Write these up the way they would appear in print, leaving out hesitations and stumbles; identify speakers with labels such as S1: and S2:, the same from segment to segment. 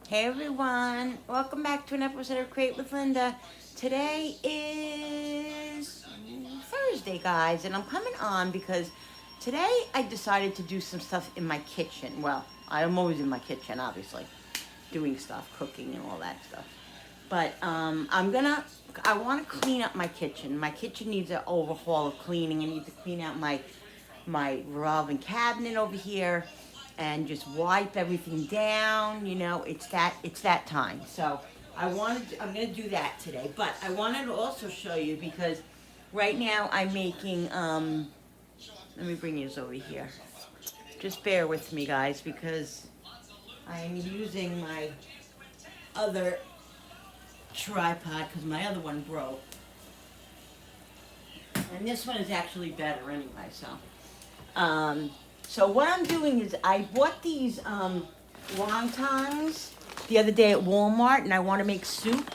S1: Hey everyone, welcome back to an episode of Create with Linda. Today is Thursday, guys, and I'm coming on because today I decided to do some stuff in my kitchen. Well, I'm always in my kitchen, obviously, doing stuff, cooking and all that stuff. But I want to clean up my kitchen. My kitchen needs an overhaul of cleaning. I need to clean out my revolving cabinet over here and just wipe everything down. It's that time. So I'm gonna do that today. But I wanted to also show you because right now I'm making let me bring you over here. Just bear with me, guys, because I'm using my other tripod because my other one broke. And this one is actually better anyway, so. Um, so what I'm doing is I bought these wontons the other day at Walmart, and I want to make soup.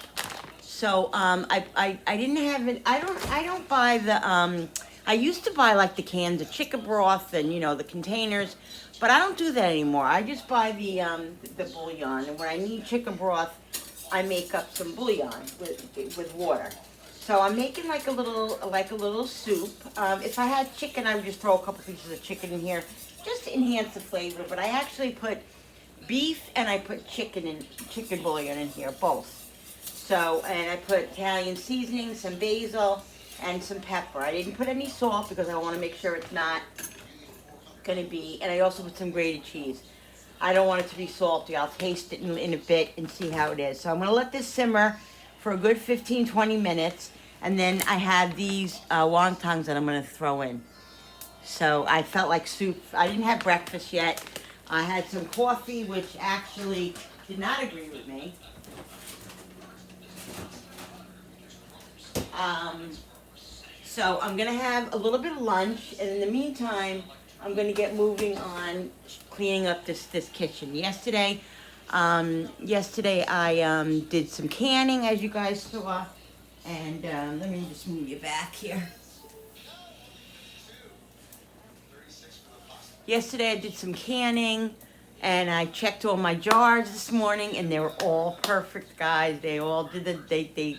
S1: So I didn't have it. I don't buy the. I used to buy like the cans of chicken broth and the containers, but I don't do that anymore. I just buy the bouillon, and when I need chicken broth, I make up some bouillon with water. So I'm making like a little soup. If I had chicken, I would just throw a couple pieces of chicken in here, just to enhance the flavor. But I actually put beef and I put chicken bouillon in here, both. So, and I put Italian seasoning, some basil, and some pepper. I didn't put any salt because I want to make sure it's not going to be, and I also put some grated cheese. I don't want it to be salty. I'll taste it in a bit and see how it is. So I'm going to let this simmer for a good 15, 20 minutes. And then I have these wontons that I'm going to throw in. So I felt like soup. I didn't have breakfast yet. I had some coffee, which actually did not agree with me. Um, so I'm gonna have a little bit of lunch, and in the meantime, I'm gonna get moving on cleaning up this kitchen. Yesterday I did some canning, as you guys saw, and let me just move you back here. Yesterday I did some canning, and I checked all my jars this morning, and they were all perfect, guys. They all did they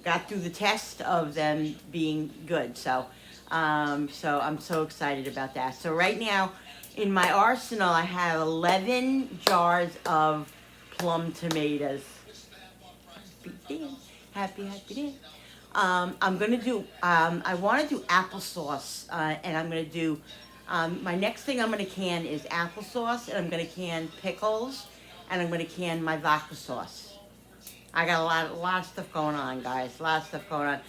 S1: got through the test of them being good. So I'm so excited about that. So right now, in my arsenal, I have 11 jars of plum tomatoes. Happy day, happy day. I'm gonna do. I want to do applesauce, and I'm gonna do. My next thing I'm gonna can is applesauce, and I'm gonna can pickles, and I'm gonna can my vodka sauce. I got a lot of stuff going on, guys. A lot of stuff going on.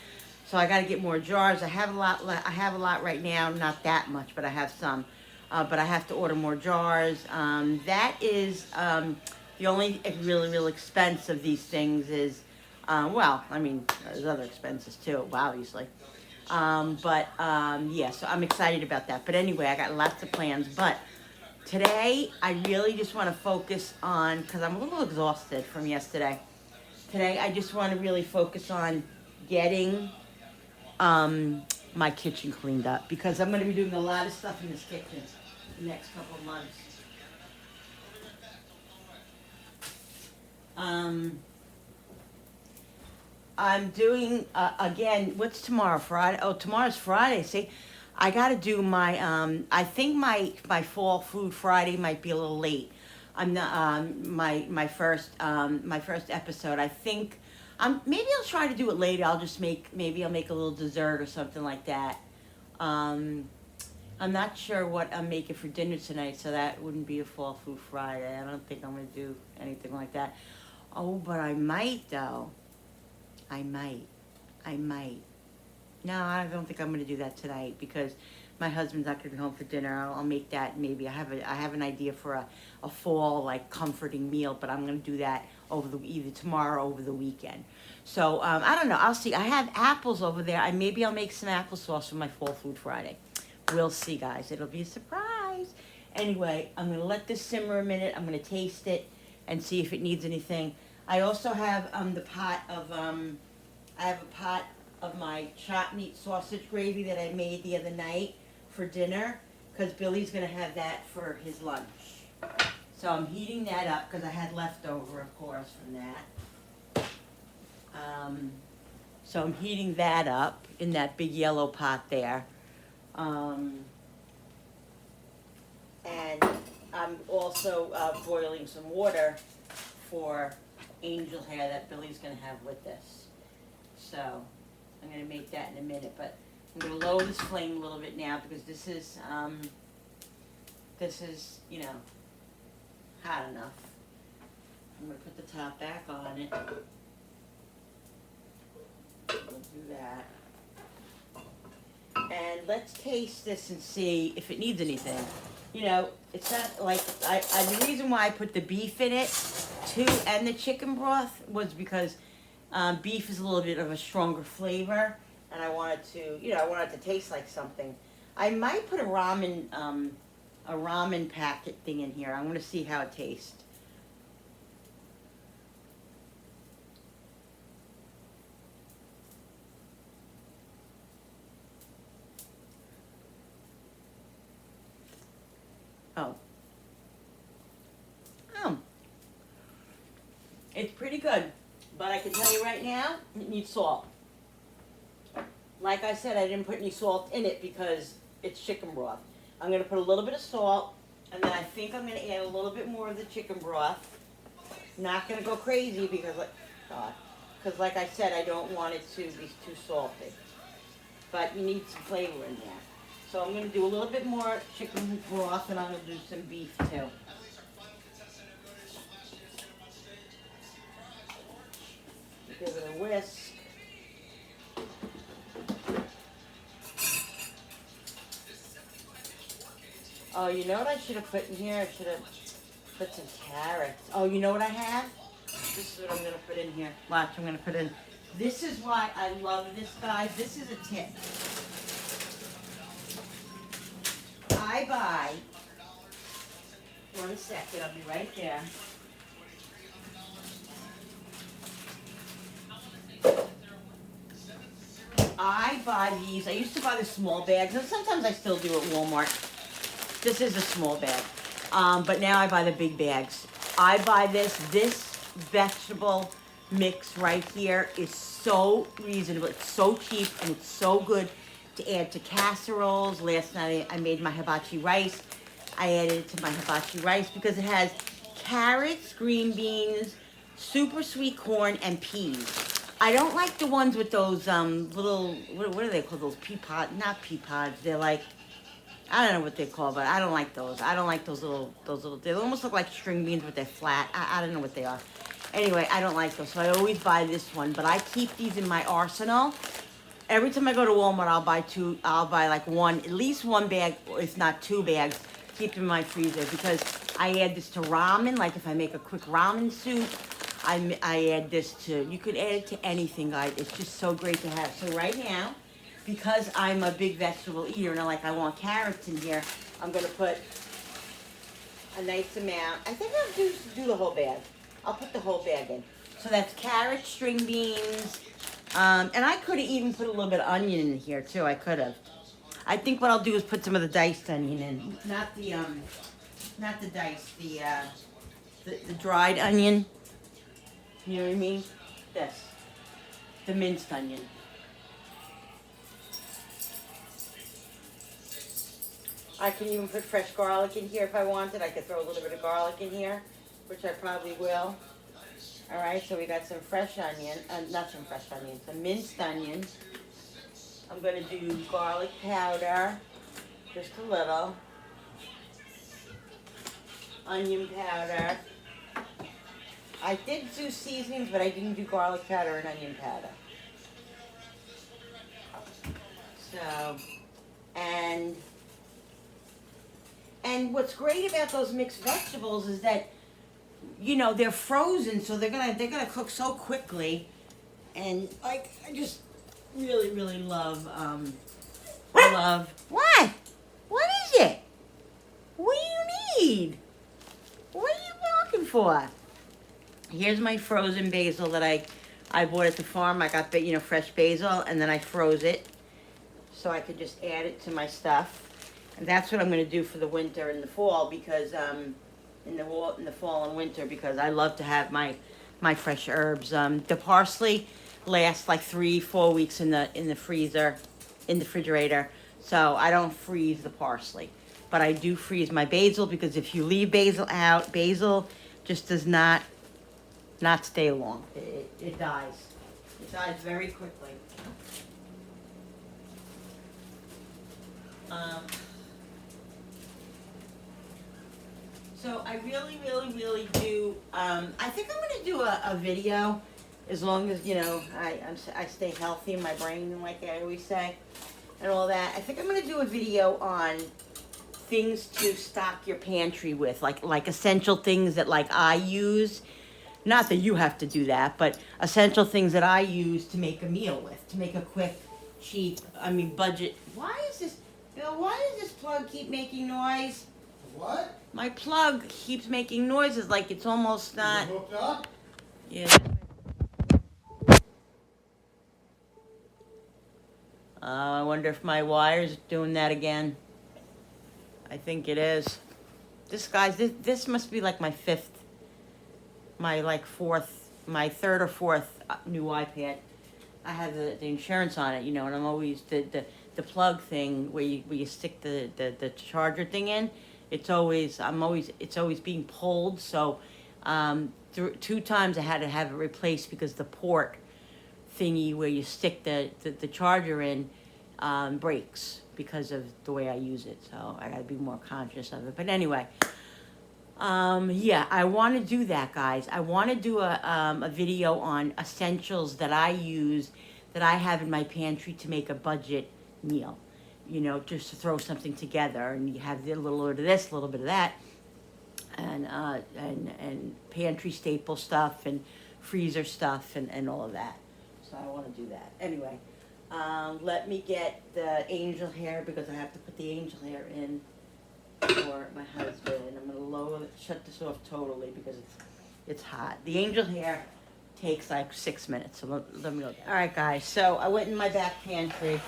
S1: So I got to get more jars. I have a lot. I have a lot right now. Not that much, but I have some. But I have to order more jars. That is the only really, real expense of these things is, well, I mean, there's other expenses too, obviously. Yeah, so I'm excited about that. But anyway, I got lots of plans. But today, I really just want to focus on, because I'm a little exhausted from yesterday. Today, I just want to really focus on getting my kitchen cleaned up because I'm going to be doing a lot of stuff in this kitchen the next couple of months. Um, I'm doing again. What's tomorrow? Friday. Oh, tomorrow's Friday. See, I got to do my. I think my fall food Friday might be a little late. I'm not my first episode. I think maybe I'll try to do it later. Maybe I'll make a little dessert or something like that. Um, I'm not sure what I'm making for dinner tonight, so that wouldn't be a fall food Friday. I don't think I'm gonna do anything like that. Oh, but I might though. I might. I might. No, I don't think I'm going to do that tonight because my husband's not going to be home for dinner. I'll make that maybe. I have an idea for a fall like comforting meal, but I'm going to do that either tomorrow or over the weekend. So I don't know. I'll see. I have apples over there. Maybe I'll make some applesauce for my fall food Friday. We'll see, guys. It'll be a surprise. Anyway, I'm going to let this simmer a minute. I'm going to taste it and see if it needs anything. I also have the pot of I have a pot of my chopped meat sausage gravy that I made the other night for dinner because Billy's gonna have that for his lunch. So I'm heating that up because I had leftover, of course, from that. So I'm heating that up in that big yellow pot there. And I'm also boiling some water for angel hair that Billy's gonna have with this. So I'm gonna make that in a minute, but I'm gonna lower this flame a little bit now because this is, you know, hot enough. I'm gonna put the top back on it. We'll do that. And let's taste this and see if it needs anything. You know, it's not like, the reason why I put the beef in it too and the chicken broth was because beef is a little bit of a stronger flavor and I wanted to, you know, I wanted it to taste like something. I might put a ramen packet thing in here. I'm gonna see how it tastes. Oh. It's pretty good, but I can tell you right now, it needs salt. Like I said, I didn't put any salt in it because it's chicken broth. I'm gonna put a little bit of salt, and then I think I'm gonna add a little bit more of the chicken broth. Not gonna go crazy because, like I said, I don't want it to be too salty. But you need some flavor in there. So I'm gonna do a little bit more chicken broth, and I'm gonna do some beef too. Give it a whisk. Oh, you know what I should have put in here? I should have put some carrots. Oh, you know what I have? This is what I'm going to put in here. Watch, I'm going to put in. This is why I love this, guys. This is a tip. I buy, 1 second, I'll be right there. I buy these. I used to buy the small bags, and sometimes I still do at Walmart. This is a small bag, but now I buy the big bags. I buy this. This vegetable mix right here is so reasonable. It's so cheap, and it's so good to add to casseroles. Last night I made my hibachi rice. I added it to my hibachi rice because it has carrots, green beans, super sweet corn, and peas. I don't like the ones with those little, what are they called? Those pea pods, not pea pods. They're like, I don't know what they're called, but I don't like those. I don't like those little, they almost look like string beans, but they're flat. I don't know what they are. Anyway, I don't like those, so I always buy this one. But I keep these in my arsenal. Every time I go to Walmart, I'll buy like at least one bag, or if not 2 bags, keep them in my freezer because I add this to ramen. Like if I make a quick ramen soup, I add this to, you could add it to anything, guys. It's just so great to have. So right now, because I'm a big vegetable eater and I want carrots in here, I'm going to put a nice amount. I think I'll do the whole bag. I'll put the whole bag in. So that's carrots, string beans, and I could have even put a little bit of onion in here too. I could have. I think what I'll do is put some of the diced onion in, not the diced, the dried onion. You know what I mean? This, the minced onion. I can even put fresh garlic in here if I wanted. I could throw a little bit of garlic in here, which I probably will. All right, so we got some fresh onion, not some fresh onion, some minced onion. I'm gonna do garlic powder, just a little. Onion powder. I did do seasonings, but I didn't do garlic powder and onion powder. So, and what's great about those mixed vegetables is that, you know, they're frozen, so they're gonna cook so quickly. And like, I just really, really love, what? What is it? What do you need? What are you walking for? Here's my frozen basil that I bought at the farm. I got, fresh basil, and then I froze it so I could just add it to my stuff. And that's what I'm going to do for the winter and the fall because, in the fall and winter because I love to have my fresh herbs. The parsley lasts like 3-4 weeks in the freezer, in the refrigerator. So I don't freeze the parsley, but I do freeze my basil because if you leave basil out, basil just does not stay long. It dies. It dies very quickly. So I really, really, really do. I think I'm gonna do a video, as long as I stay healthy in my brain, like I always say, and all that. I think I'm gonna do a video on things to stock your pantry with, like essential things that like I use. Not that you have to do that, but essential things that I use to make a meal with, to make a quick, cheap, budget. Why is this, Bill? Why does this plug keep making noise?
S2: What?
S1: My plug keeps making noises like it's almost not.
S2: Is it hooked up?
S1: Yeah. I wonder if my wire's doing that again. I think it is. This must be like my third or fourth new iPad. I have the insurance on it, and I'm always the plug thing where you stick the charger thing in. It's always being pulled. So 2 times I had to have it replaced because the port thingy where you stick the charger in breaks because of the way I use it. So I gotta be more conscious of it. But anyway, yeah, I want to do that, guys. I want to do a video on essentials that I use, that I have in my pantry to make a budget meal. Just to throw something together, and you have a little bit of this, a little bit of that, and pantry staple stuff and freezer stuff and all of that. So I want to do that. Anyway, let me get the angel hair because I have to put the angel hair in for my husband. I'm gonna shut this off totally because it's hot. The angel hair takes like 6 minutes, so let me go. All right, guys. So I went in my back pantry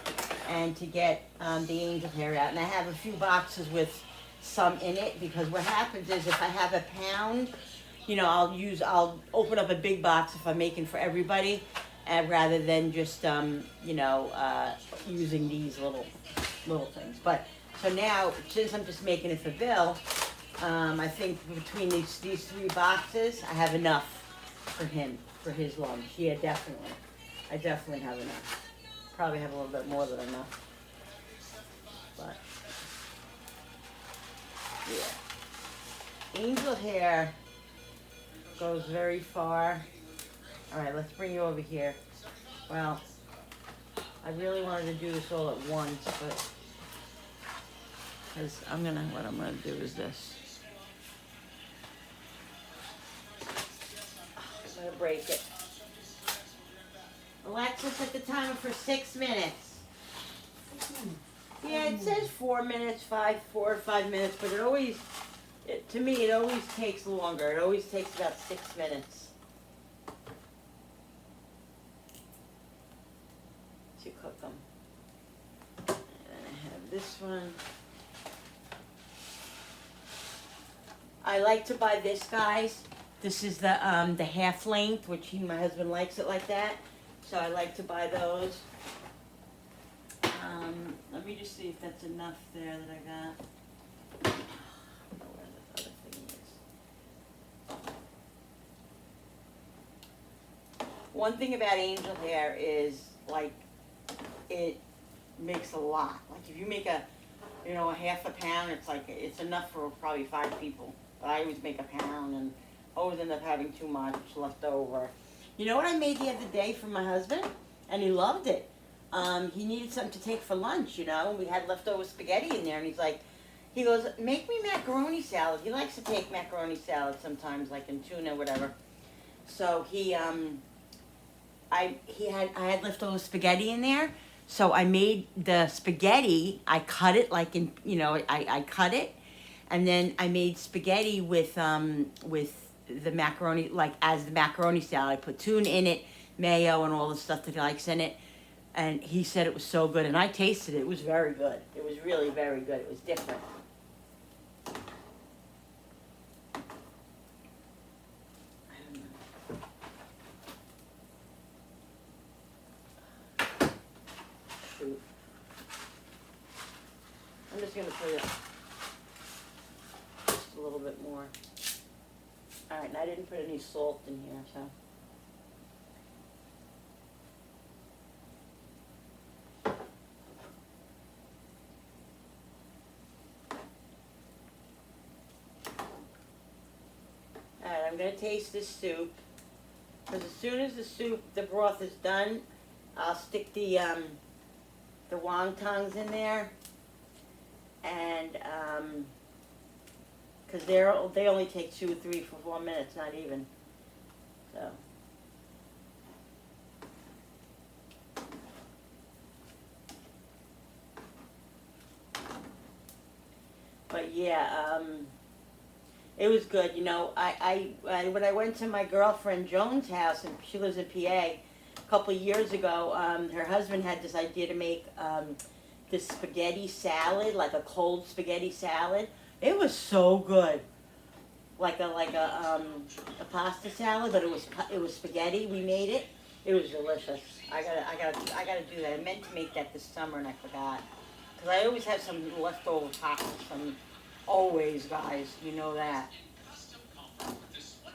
S1: and to get the angel hair out, and I have a few boxes with some in it because what happens is if I have a pound, I'll open up a big box if I'm making for everybody, rather than just using these little things. But so now, since I'm just making it for Bill, I think between these 3 boxes, I have enough for him, for his lunch. Yeah, definitely. I definitely have enough. Probably have a little bit more than enough. But, yeah. Angel hair goes very far. All right, let's bring you over here. Well, I really wanted to do this all at once, but because what I'm gonna do is this. I'm gonna break it. Alexa, set the timer for 6 minutes. Yeah, it says 4 minutes, 4 or 5 minutes, but to me, it always takes longer. It always takes about 6 minutes to cook them. And then I have this one. I like to buy this, guys. This is the half length, which my husband likes it like that. So I like to buy those. Let me just see if that's enough there that I got. I don't know where the other thing is. One thing about angel hair is it makes a lot. Like if you make a half a pound, it's enough for probably 5 people. But I always make a pound and always end up having too much left over. You know what I made the other day for my husband? And he loved it. He needed something to take for lunch, and we had leftover spaghetti in there, and he goes, make me macaroni salad. He likes to take macaroni salad sometimes, like in tuna, whatever. So I had leftover spaghetti in there, so I made the spaghetti. I cut it I cut it, and then I made spaghetti with the macaroni, as the macaroni salad. I put tuna in it, mayo, and all the stuff that he likes in it. And he said it was so good, and I tasted it. It was very good. It was really very good. It was different. just gonna put it just a little bit more. All right, and I didn't put any salt in here, so. All right, I'm gonna taste this soup, because as soon as the broth is done, I'll stick the wontons in there, and because they only take 2, 3, 4 minutes, not even. So. But yeah, it was good. You know, I when I went to my girlfriend Joan's house, and she lives in PA, a couple of years ago, her husband had this idea to make this spaghetti salad, like a cold spaghetti salad. It was so good, like a pasta salad, but it was spaghetti. We made it. It was delicious. I gotta do that. I meant to make that this summer and I forgot, because I always have some leftover pasta. Always, guys. You know that. All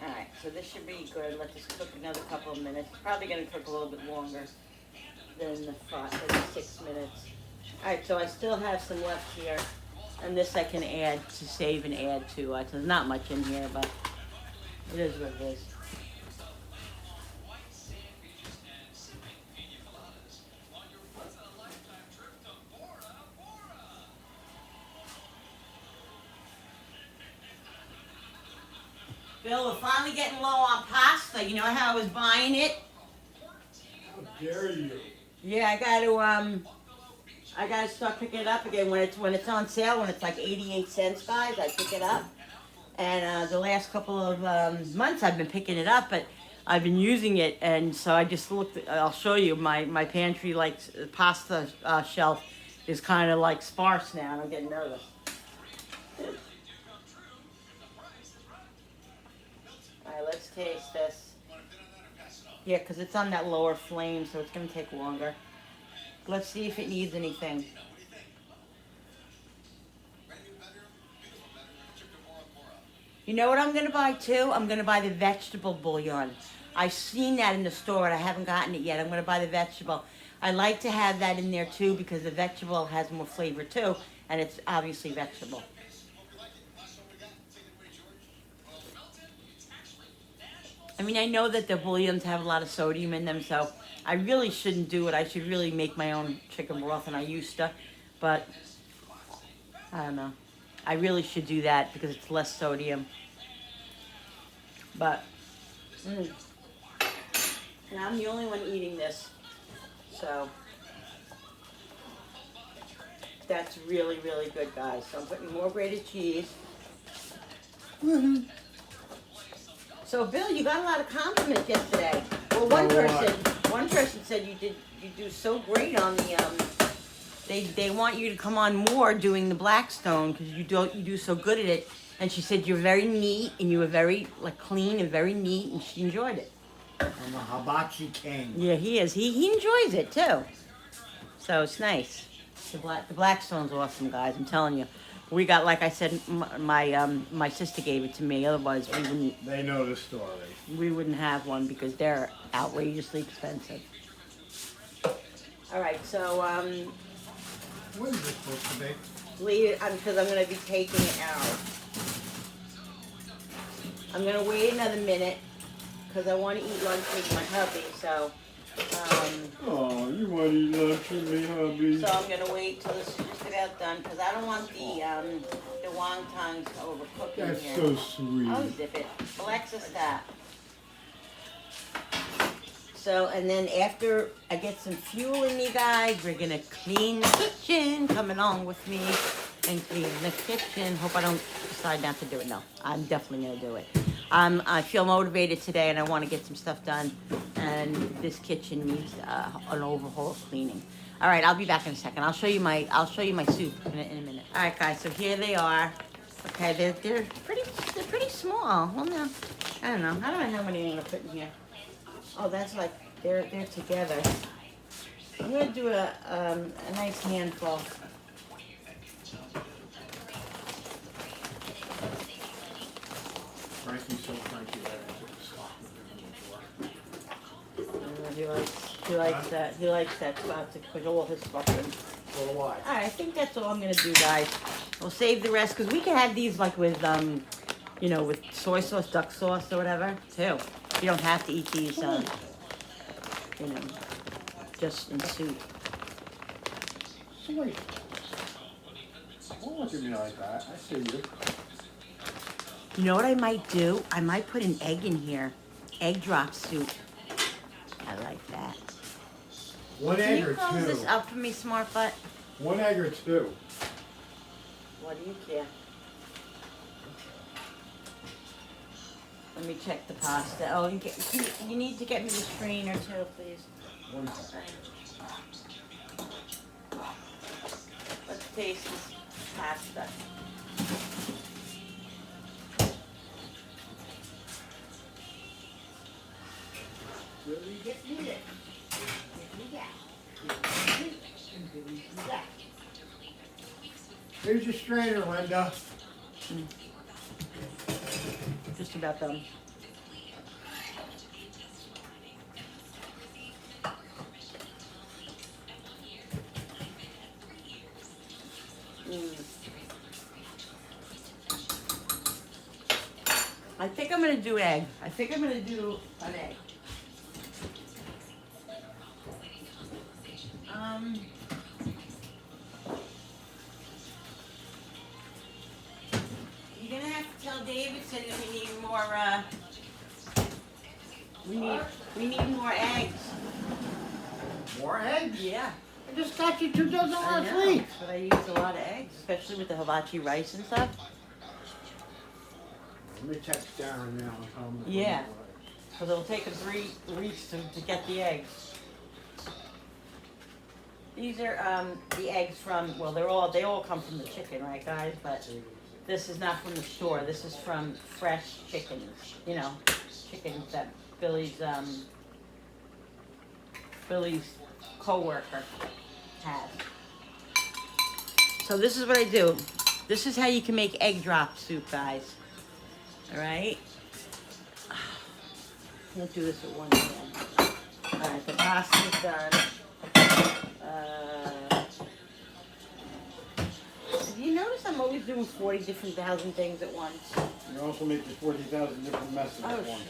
S1: right. So this should be good. Let this cook another couple of minutes. It's probably gonna cook a little bit longer than the 6 minutes. All right. So I still have some left here. And this I can add to save and add to. So there's not much in here, but it is what it is. Bill, we're finally getting low on pasta. You know how I was buying it?
S2: How dare you?
S1: Yeah, I gotta start picking it up again when it's on sale, when it's like 88 cents, guys. I pick it up, and the last couple of months I've been picking it up, but I've been using it, and so I just looked. I'll show you my pantry, like pasta shelf is kind of like sparse now, and I'm getting nervous. All right, let's taste this. Yeah, because it's on that lower flame, so it's gonna take longer. Let's see if it needs anything. You know what I'm going to buy too? I'm going to buy the vegetable bouillon. I've seen that in the store and I haven't gotten it yet. I'm going to buy the vegetable. I like to have that in there too because the vegetable has more flavor too, and it's obviously vegetable. I mean, I know that the bouillons have a lot of sodium in them, so I really shouldn't do it. I should really make my own chicken broth, and I used to, but I don't know. I really should do that because it's less sodium. But, and I'm the only one eating this, so that's really, really good, guys. So I'm putting more grated cheese. So, Bill, you got a lot of compliments yesterday. Well, one person said you do so great on the They want you to come on more doing the Blackstone because you do so good at it. And she said you're very neat and you were very clean and very neat, and she enjoyed it.
S2: I'm a hibachi king.
S1: Yeah, he is. He enjoys it too. So it's nice. The Blackstone's awesome, guys. I'm telling you. We got, like I said, my sister gave it to me. Otherwise, we wouldn't.
S2: They know the story.
S1: We wouldn't have one because they're outrageously expensive. All right, so
S2: What is this supposed to be?
S1: leave it because I'm going to be taking it out. I'm going to wait another minute because I want to eat lunch with my hubby. So.
S2: Oh, you want to eat lunch with me, hubby?
S1: So I'm gonna wait till this is just about done because I don't want the wontons overcooking
S2: That's
S1: here.
S2: so sweet.
S1: I'll zip it. Alexa, stop. So, and then after I get some fuel in me, guys, we're gonna clean the kitchen. Come along with me and clean the kitchen. Hope I don't decide not to do it. No, I'm definitely gonna do it. I feel motivated today, and I want to get some stuff done. And this kitchen needs an overhaul of cleaning. All right, I'll be back in a second. I'll show you my soup in a minute. All right, guys. So here they are. Okay, they're pretty small. Well, no, I don't know how many I'm gonna put in here. Oh, that's like they're together. I'm gonna do a nice handful.
S3: Frankie's so cranky that I took the stock with him before.
S1: He likes that spot to put all his stuff in.
S3: So do I.
S1: Alright, I think that's all I'm gonna do, guys. We'll save the rest, because we can have these like with, you know, with soy sauce, duck sauce or whatever, too. You don't have to eat these, you know, just in soup.
S3: Sweet. Don't look at me like that. I see you.
S1: You know what I might do? I might put an egg in here. Egg drop soup. I like that.
S3: One
S1: Can
S3: egg
S1: you
S3: or
S1: close
S3: two?
S1: this up for me, smart butt?
S3: One egg or two?
S1: What do you care? Let me check the pasta. Oh, you need to get me the strainer too, please.
S3: One second.
S1: Let's taste this pasta. Really get me it. Get me that. Get me that.
S3: Here's your strainer, Linda.
S1: Just about done. I think I'm gonna do egg. I think I'm gonna do an egg. You're gonna have to tell Davidson that we need more. We need more eggs.
S3: More eggs?
S1: Yeah.
S3: I just got you 2 dozen
S1: I
S3: last
S1: know,
S3: week.
S1: but I use a lot of eggs, especially with the hibachi rice and stuff.
S3: Let me text Darren now and tell him.
S1: Yeah. Because it'll take us 3 weeks to get the eggs. These are the eggs from, well, they all come from the chicken, right, guys? But this is not from the store. This is from fresh chickens. You know, chickens that Billy's co-worker has. So this is what I do. This is how you can make egg drop soup, guys. All right. Can't do this at one hand. All right, the pasta's done. You notice I'm always doing 40 different thousand things at once.
S3: You're also making 40,000 different messes
S1: Oh,
S3: at once.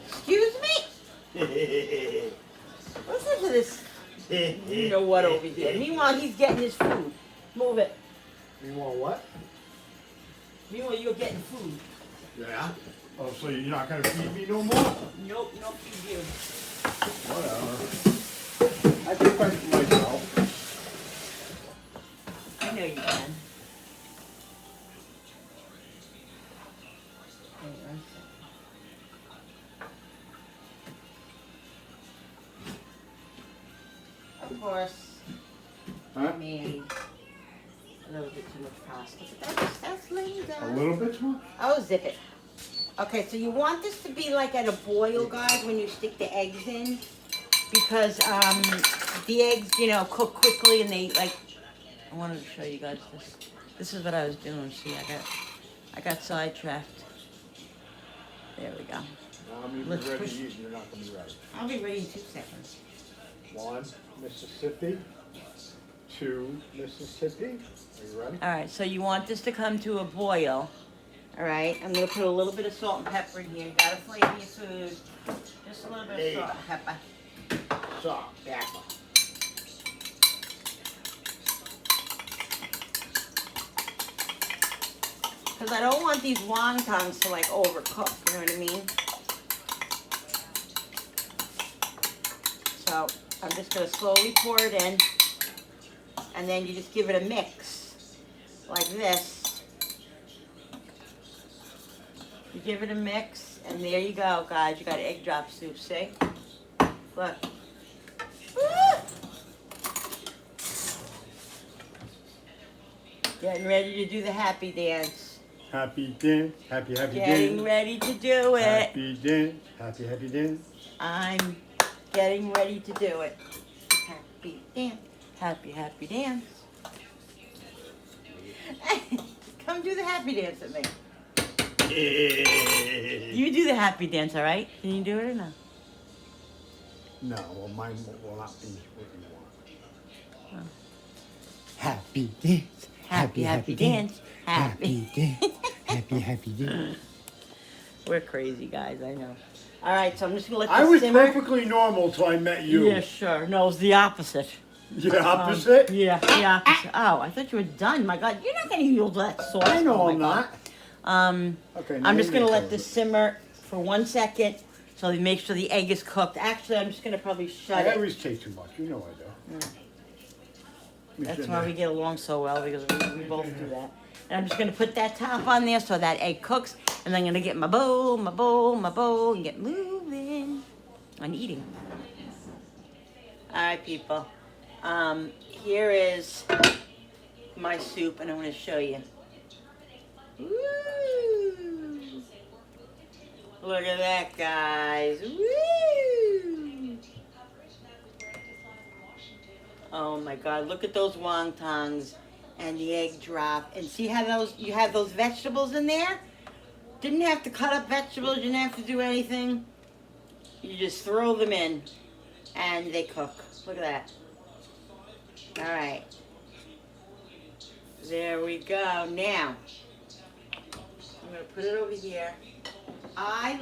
S1: Excuse me? Listen to this. You know what over here. Meanwhile, he's getting his food. Move it.
S3: You want what?
S1: Meanwhile, you're getting food.
S3: Yeah. Oh, so you're not gonna feed me no more?
S1: Nope, no feed you.
S3: Whatever. I can fight for myself.
S1: I know you can. Of course,
S3: Huh?
S1: I made a little bit too much pasta, but that's laying
S3: A
S1: down.
S3: little bit more?
S1: Oh, zip it. Okay, so you want this to be like at a boil, guys, when you stick the eggs in, because the eggs, you know, cook quickly, and they like. I wanted to show you guys this. This is what I was doing. See, I got sidetracked. There we go.
S3: Now I'm even
S1: Let's
S3: ready
S1: push-
S3: to eat and you're not gonna be ready.
S1: I'll be ready in 2 seconds.
S3: 1, Mississippi. 2, Mississippi. Are you ready?
S1: All right, so you want this to come to a boil. All right, I'm gonna put a little bit of salt and pepper in here. You gotta flavor your food. Just a little bit of salt and pepper.
S3: So, pepper.
S1: Because I don't want these wontons to like overcook, you know what I mean? So I'm just gonna slowly pour it in, and then you just give it a mix, like this. You give it a mix, and there you go, guys. You got egg drop soup, see? Look. Woo! Getting ready to do the happy dance.
S3: Happy dance. Happy
S1: Getting
S3: dance.
S1: ready to do it.
S3: Happy dance. Happy dance.
S1: I'm getting ready to do it. Happy dance. Happy dance. Come do the happy dance with me.
S3: Yeah.
S1: You do the happy dance, all right? Can you do it or no?
S2: No, well, mine will not be what you want. Happy dance.
S1: Happy dance. Happy.
S2: dance. Happy dance.
S1: We're crazy guys, I know. All right, so I'm just gonna let
S2: I
S1: this
S2: was
S1: simmer.
S2: perfectly normal till I met you.
S1: Yeah, sure. No, it's the opposite.
S2: You're opposite?
S1: Yeah, the opposite. Oh, I thought you were done. My God, you're not gonna use that sauce.
S2: I know
S1: Oh,
S2: I'm
S1: my
S2: not.
S1: God.
S2: Okay, now
S1: I'm just
S2: you
S1: gonna
S2: make
S1: let
S2: those.
S1: this simmer for 1 second, so we make sure the egg is cooked. Actually, I'm just gonna probably shut
S2: I
S1: it.
S2: always take too much. You know I do.
S1: That's why we get along so well, because we both do that. And I'm just gonna put that top on there so that egg cooks, and then I'm gonna get my bowl, and get moving on eating. All right, people. Here is my soup, and I'm gonna show you. Woo! Look at that, guys. Woo! Oh my God! Look at those wontons and the egg drop, and see how you have those vegetables in there. Didn't have to cut up vegetables. You didn't have to do anything. You just throw them in, and they cook. Look at that. All right. There we go. Now, I'm gonna put it over here. I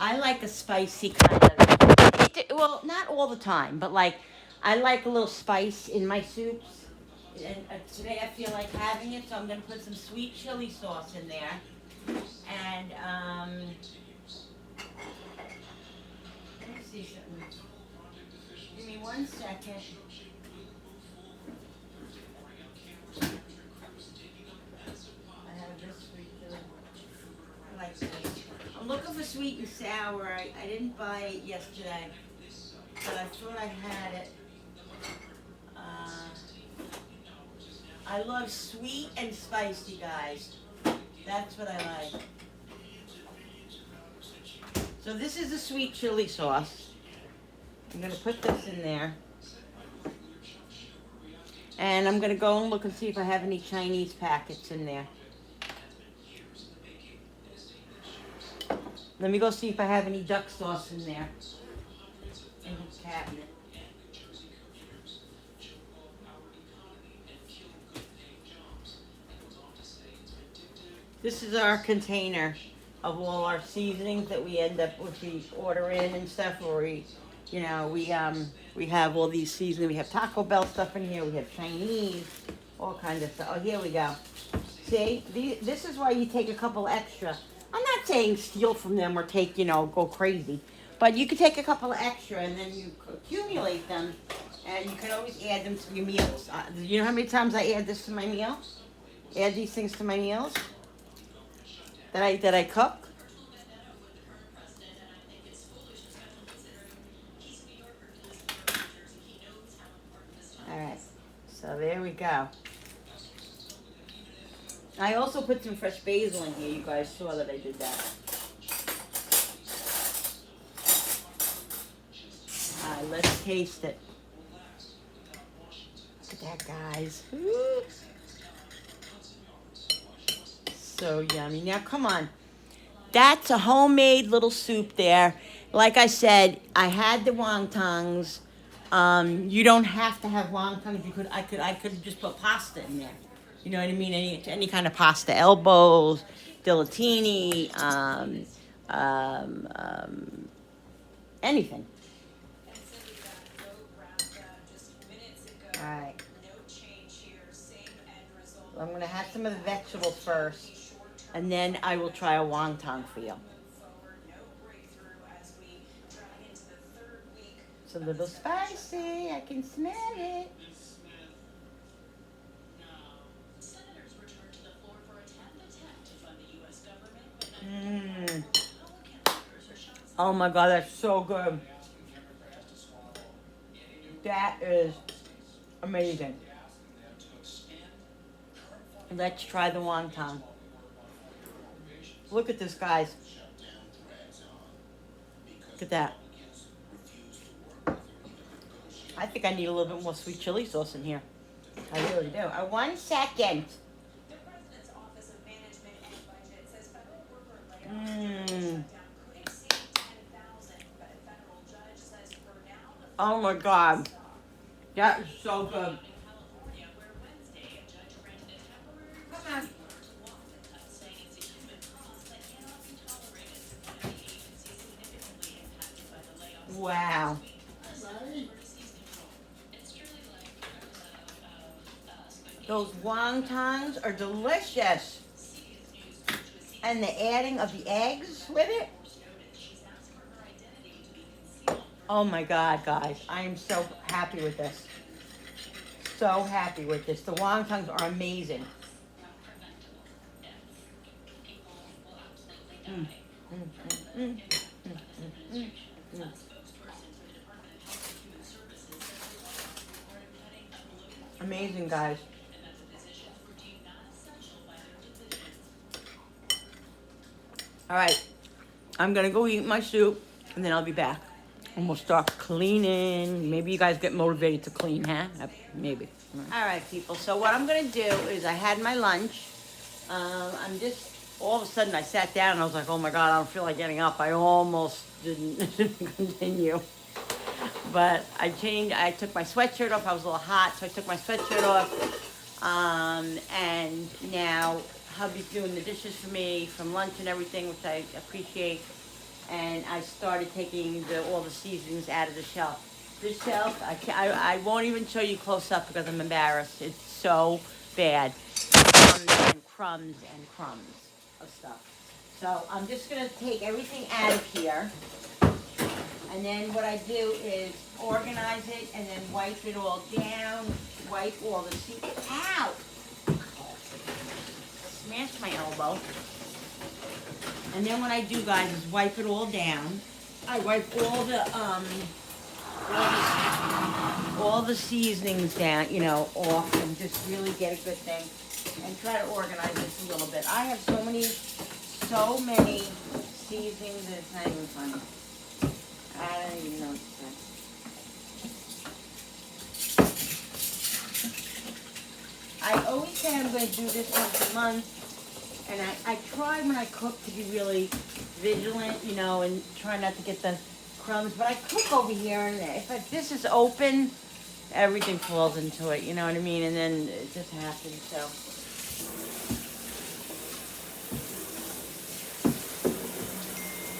S1: like a spicy kind of. Well, not all the time, but like I like a little spice in my soups. And today I feel like having it, so I'm gonna put some sweet chili sauce in there. And let me see something. Give me 1 second. I have this sweet chili. I like this. I'm looking for sweet and sour. I didn't buy it yesterday, but I thought I had it. I love sweet and spicy, guys. That's what I like. So this is the sweet chili sauce. I'm gonna put this in there. And I'm gonna go and look and see if I have any Chinese packets in there. Let me go see if I have any duck sauce in there. In the cabinet. This is our container of all our seasonings that we end up, if we order in and stuff, or we have all these seasonings. We have Taco Bell stuff in here. We have Chinese, all kinds of stuff. Oh, here we go. See, this is why you take a couple extra. I'm not saying steal from them or take, go crazy, but you could take a couple extra and then you accumulate them, and you can always add them to your meals. You know how many times I add this to my meal? Add these things to my meals that I cook. All right, so there we go. I also put some fresh basil in here. You guys saw that I did that. All right, let's taste it. Look at that, guys. Ooh. So yummy. Now, come on. That's a homemade little soup there. Like I said, I had the wontons. You don't have to have wontons. I could just put pasta in there. You know what I mean? Any kind of pasta, elbows, dilatini, anything. All right. So I'm gonna have some of the vegetables first, and then I will try a wonton for you. It's a little spicy. I can smell it. Mmm. Oh my God, that's so good. That is amazing. Let's try the wonton. Look at this, guys. Look at that. I think I need a little bit more sweet chili sauce in here. I really do. 1 second. Oh my God. That is so good. Come on. Wow.
S3: Right?
S1: Those wontons are delicious. And the adding of the eggs with it. Oh my God, guys. I am so happy with this. So happy with this. The wontons are amazing. Mm, mm, mm, mm, mm. Amazing, guys. All right. I'm going to go eat my soup, and then I'll be back. And we'll start cleaning. Maybe you guys get motivated to clean, huh? Maybe. All right, people. So what I'm going to do is I had my lunch. I'm just, all of a sudden I sat down and I was like, oh my God, I don't feel like getting up. I almost didn't continue. But I took my sweatshirt off. I was a little hot, so I took my sweatshirt off. And now hubby's doing the dishes for me from lunch and everything, which I appreciate. And I started taking all the seasonings out of the shelf. This shelf, I won't even show you close up because I'm embarrassed. It's so bad. Crumbs and crumbs of stuff. So I'm just going to take everything out of here. And then what I do is organize it and then wipe it all down. Wipe all the seeds. Ow! Smashed my elbow. And then what I do, guys, is wipe it all down. I wipe all the seasonings down, you know, off, and just really get a good thing. And try to organize this a little bit. I have so many seasonings that it's not even funny. I don't even know what to say. I always say I'm going to do this once a month. And I try when I cook to be really vigilant, you know, and try not to get the crumbs. But I cook over here, and if this is open, everything falls into it, you know what I mean? And then it just happens, so.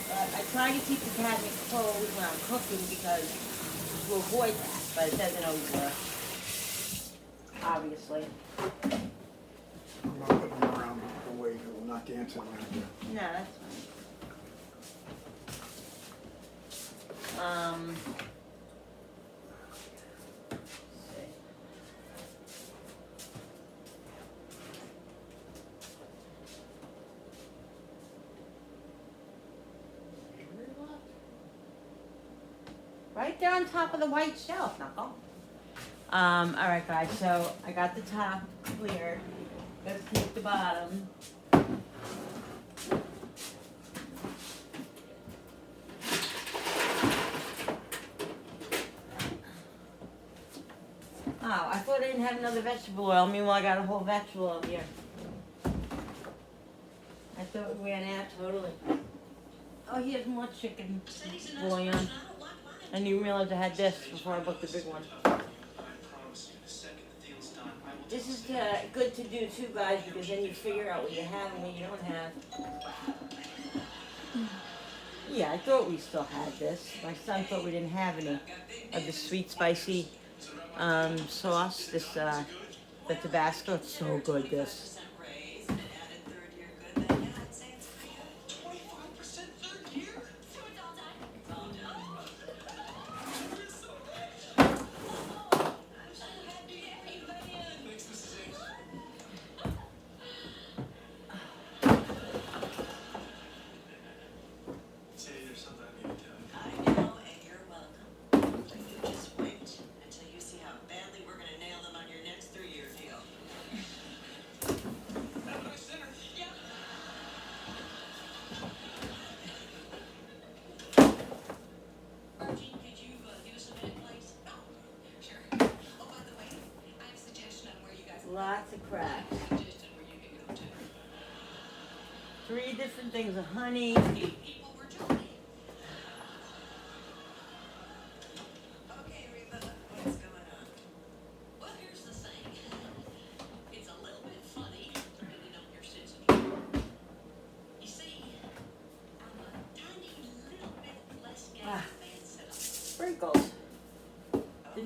S1: But I try to keep the cabinet closed when I'm cooking because to avoid that. But it doesn't always work, obviously.
S3: I'm not putting them around the way, I'm not dancing around here.
S1: No, that's fine. Right there on top of the white shelf, Knuckle. All right, guys, so I got the top cleared. Let's take the bottom. Oh, I thought I didn't have another vegetable oil. Meanwhile, I got a whole vegetable oil here. I thought we ran out totally. Oh, here's more chicken bouillon. I didn't even realize I had this before I booked the big one. This is good to do too, guys, because then you figure out what you have and what you don't have. Yeah, I thought we still had this. My son thought we didn't have any of the sweet, spicy sauce. This, the Tabasco. It's so good, this. Lots of cracks. 3 different things of honey.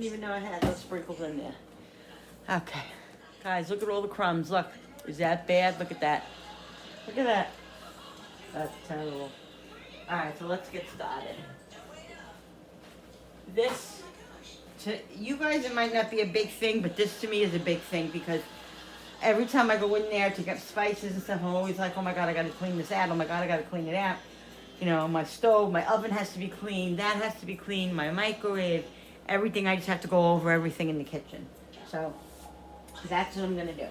S1: didn't even know I had those sprinkles in there. Okay. Guys, look at all the crumbs. Look. Is that bad? Look at that. Look at that. That's terrible. Alright, so let's get started. This, to you guys, it might not be a big thing, but this to me is a big thing because every time I go in there to get spices and stuff, I'm always like, oh my god, I gotta clean this out. Oh my god, I gotta clean it out. You know, my stove, my oven has to be clean. That has to be clean. My microwave, everything. I just have to go over everything in the kitchen. So that's what I'm gonna do.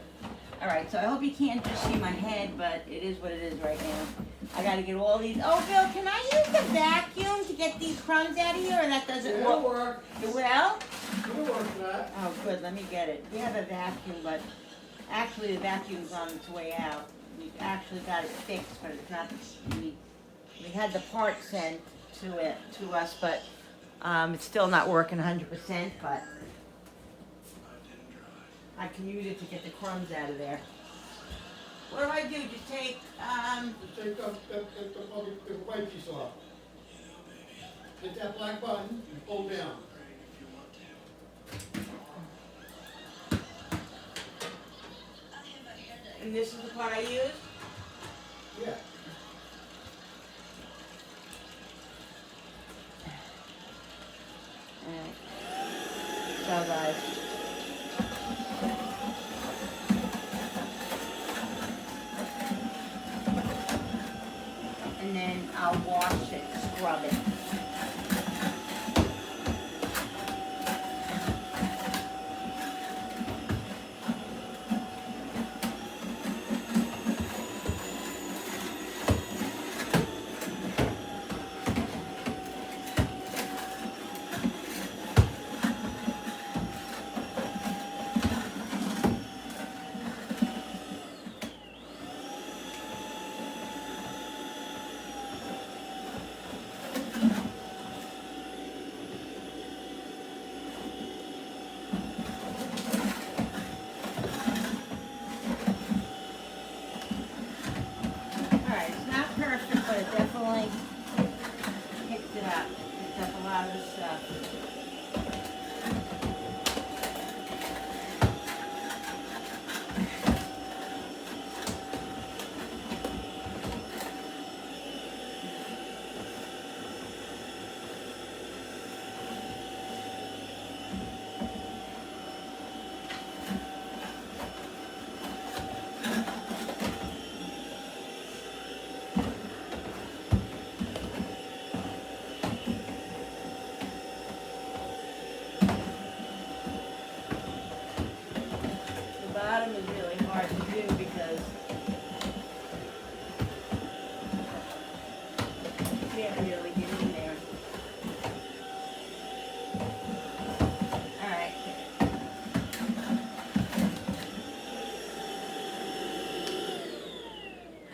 S1: All right. So I hope you can't just see my head, but it is what it is right now. I gotta get all these. Oh, Bill, can I use the vacuum to get these crumbs out of here, or that doesn't
S3: It'll
S1: work?
S3: work.
S1: It will?
S3: It'll work for that.
S1: Oh, good. Let me get it. We have a vacuum, but actually the vacuum's on its way out. We actually got it fixed, but it's not. We had the part sent to us, but it's still not working 100%. But I can use it to get the crumbs out of there. What do I do? Just take
S3: Just take the white piece off. Hit that black button and pull down.
S1: and this is the part I use.
S3: Yeah.
S1: Alright. So guys. And then I'll wash it, scrub it. Alright, it's not perfect, but it definitely picked it up. Picked up a lot of the stuff. The bottom is really hard to do because you can't really get in there. Alright.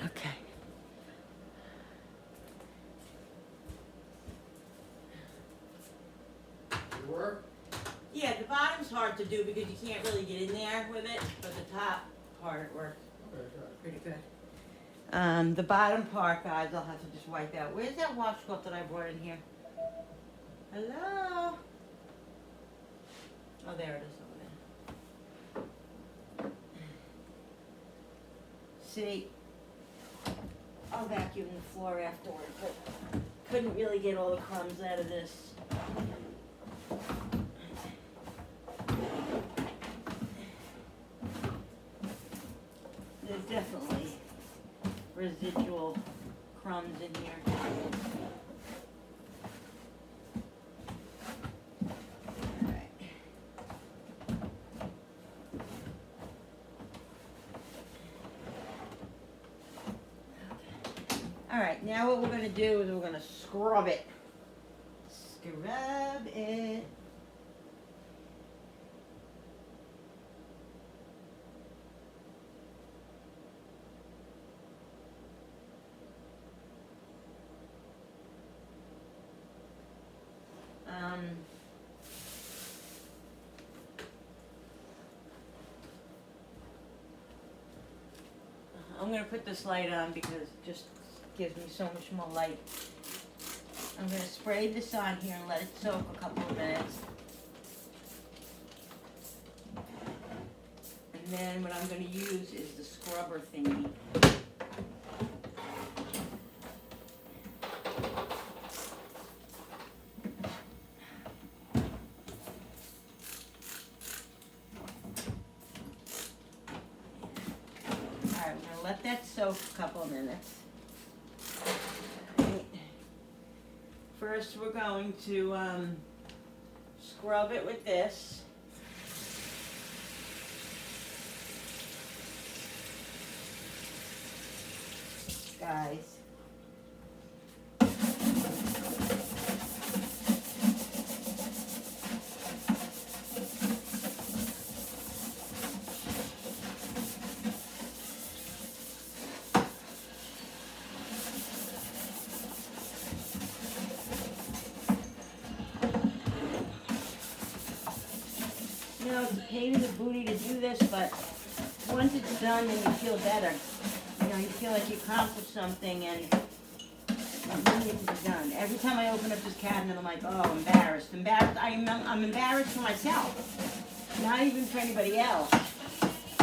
S1: Okay.
S3: Did it work?
S1: Yeah, the bottom's hard to do because you can't really get in there with it, but the top part it works
S3: Okay, good.
S1: pretty good. The bottom part, guys, I'll have to just wipe out. Where's that washcloth that I brought in here? Hello? Oh, there it is over there. See, I'll vacuum the floor afterward, but couldn't really get all the crumbs out of this. There's definitely residual crumbs in here. Alright. Alright, now what we're gonna do is we're gonna scrub it. Scrub it. I'm gonna put this light on because it just gives me so much more light. I'm gonna spray this on here and let it soak a couple of minutes. And then what I'm gonna use is the scrubber thingy. Alright, we're gonna let that soak a couple of minutes. Alright. First, we're going to scrub it with this. Guys. You know, it's a pain in the booty to do this, but once it's done, then you feel better. You know, you feel like you accomplished something and it needs to be done. Every time I open up this cabinet, I'm like, oh, embarrassed. I'm embarrassed for myself, not even for anybody else.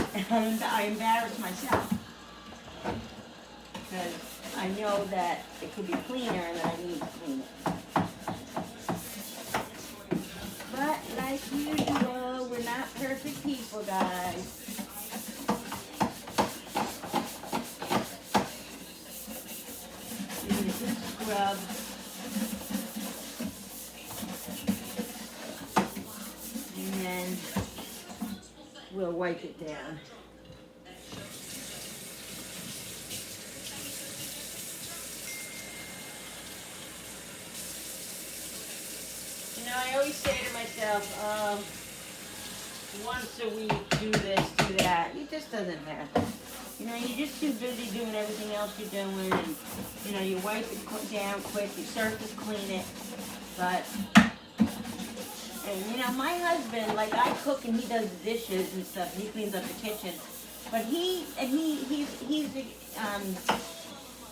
S1: I embarrass myself because I know that it could be cleaner and that I need to clean it. But like usual, we're not perfect people, guys. Give it a good scrub. And then we'll wipe it down. You know, I always say to myself, once a week, do this, do that. It just doesn't happen. You know, you're just too busy doing everything else you're doing, and, you know, you wipe it down quick, you surface clean it, but, and, you know, my husband, like, I cook and he does the dishes and stuff, and he cleans up the kitchen, but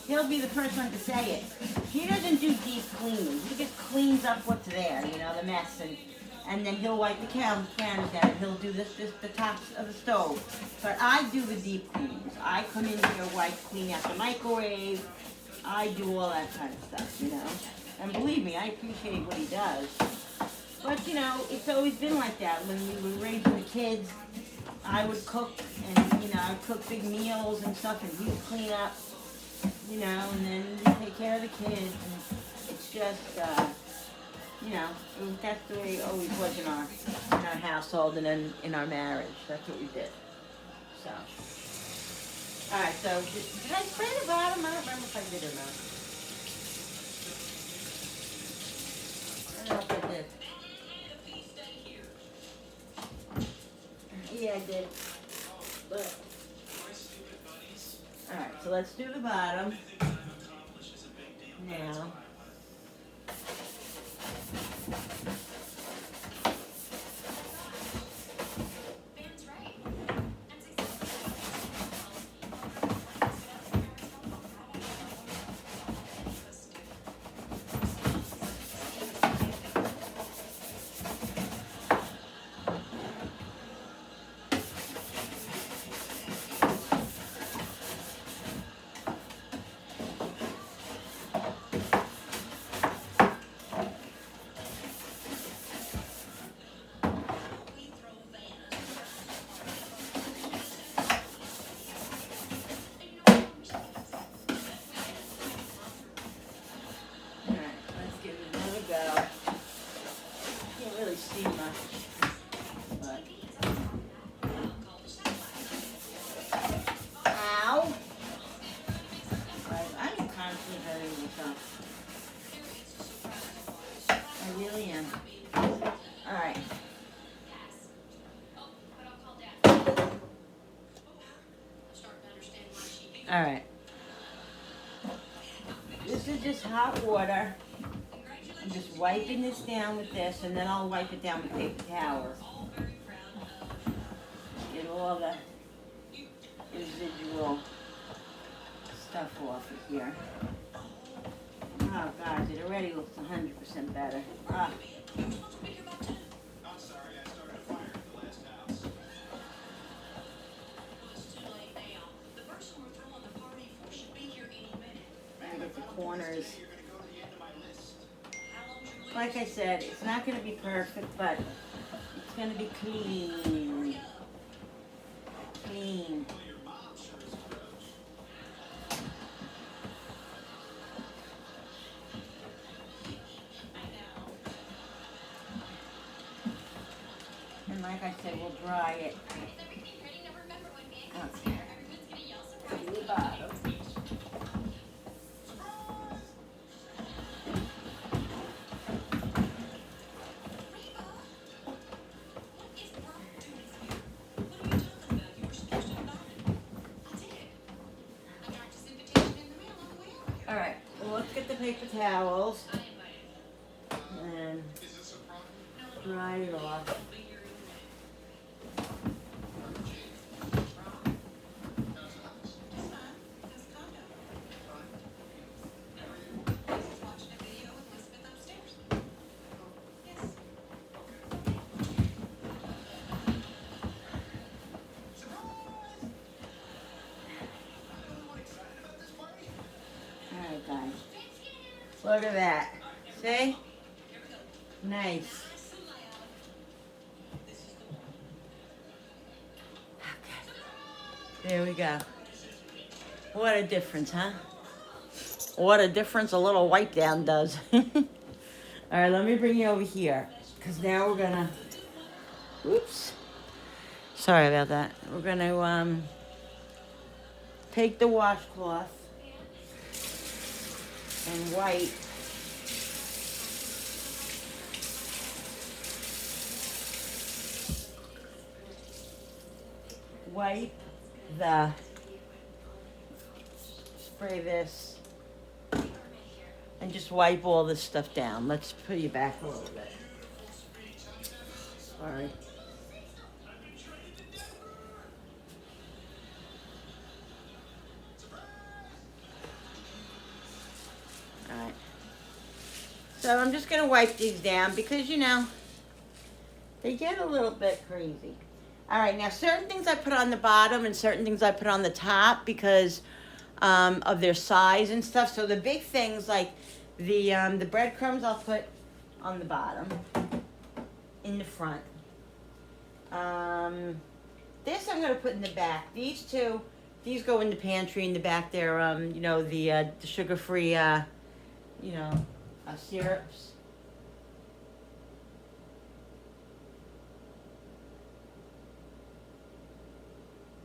S1: he'll be the first one to say it. He doesn't do deep cleaning. He just cleans up what's there, you know, the mess, and then he'll wipe the counters down, and he'll do the tops of the stove. But I do the deep cleanings. I come in here, wipe, clean out the microwave. I do all that kind of stuff, you know. And believe me, I appreciate what he does. But, you know, it's always been like that. When we were raising the kids, I would cook, and, you know, I'd cook big meals and stuff, and he would clean up. You know, and then we take care of the kids, and it's just, you know, that's the way it always was in our household and in our marriage. That's what we did. So, all right. So, did I spray the bottom? I don't remember if I did or not. I don't know if I did. Yeah, I did. But. Alright, so let's do the bottom now. See much, but ow! I'm constantly hurting myself. I really am. All right. All right. This is just hot water. I'm just wiping this down with this, and then I'll wipe it down with paper towels. Get all the residual stuff off of here. Oh, guys, it already looks 100% better. Ah. corners. Like I said, it's not gonna be perfect, but it's gonna be clean. Clean. And like I said, we'll dry it. Okay. To the bottom. All right, well, let's get the paper towels and dry it off. All right, guys. Look at that. See? Nice. Okay. There we go. What a difference, huh? What a difference a little wipe down does. All right, let me bring you over here. Because now we're going to... Oops. Sorry about that. We're going to take the washcloth and wipe the, spray this, and just wipe all this stuff down. Let's put you back a little bit. Sorry. Alright. So I'm just going to wipe these down because, you know, they get a little bit crazy. Alright, now certain things I put on the bottom and certain things I put on the top because of their size and stuff. So the big things like the breadcrumbs I'll put on the bottom, in the front. This I'm going to put in the back. These two, these go in the pantry in the back there. You know, the sugar-free, you know, syrups.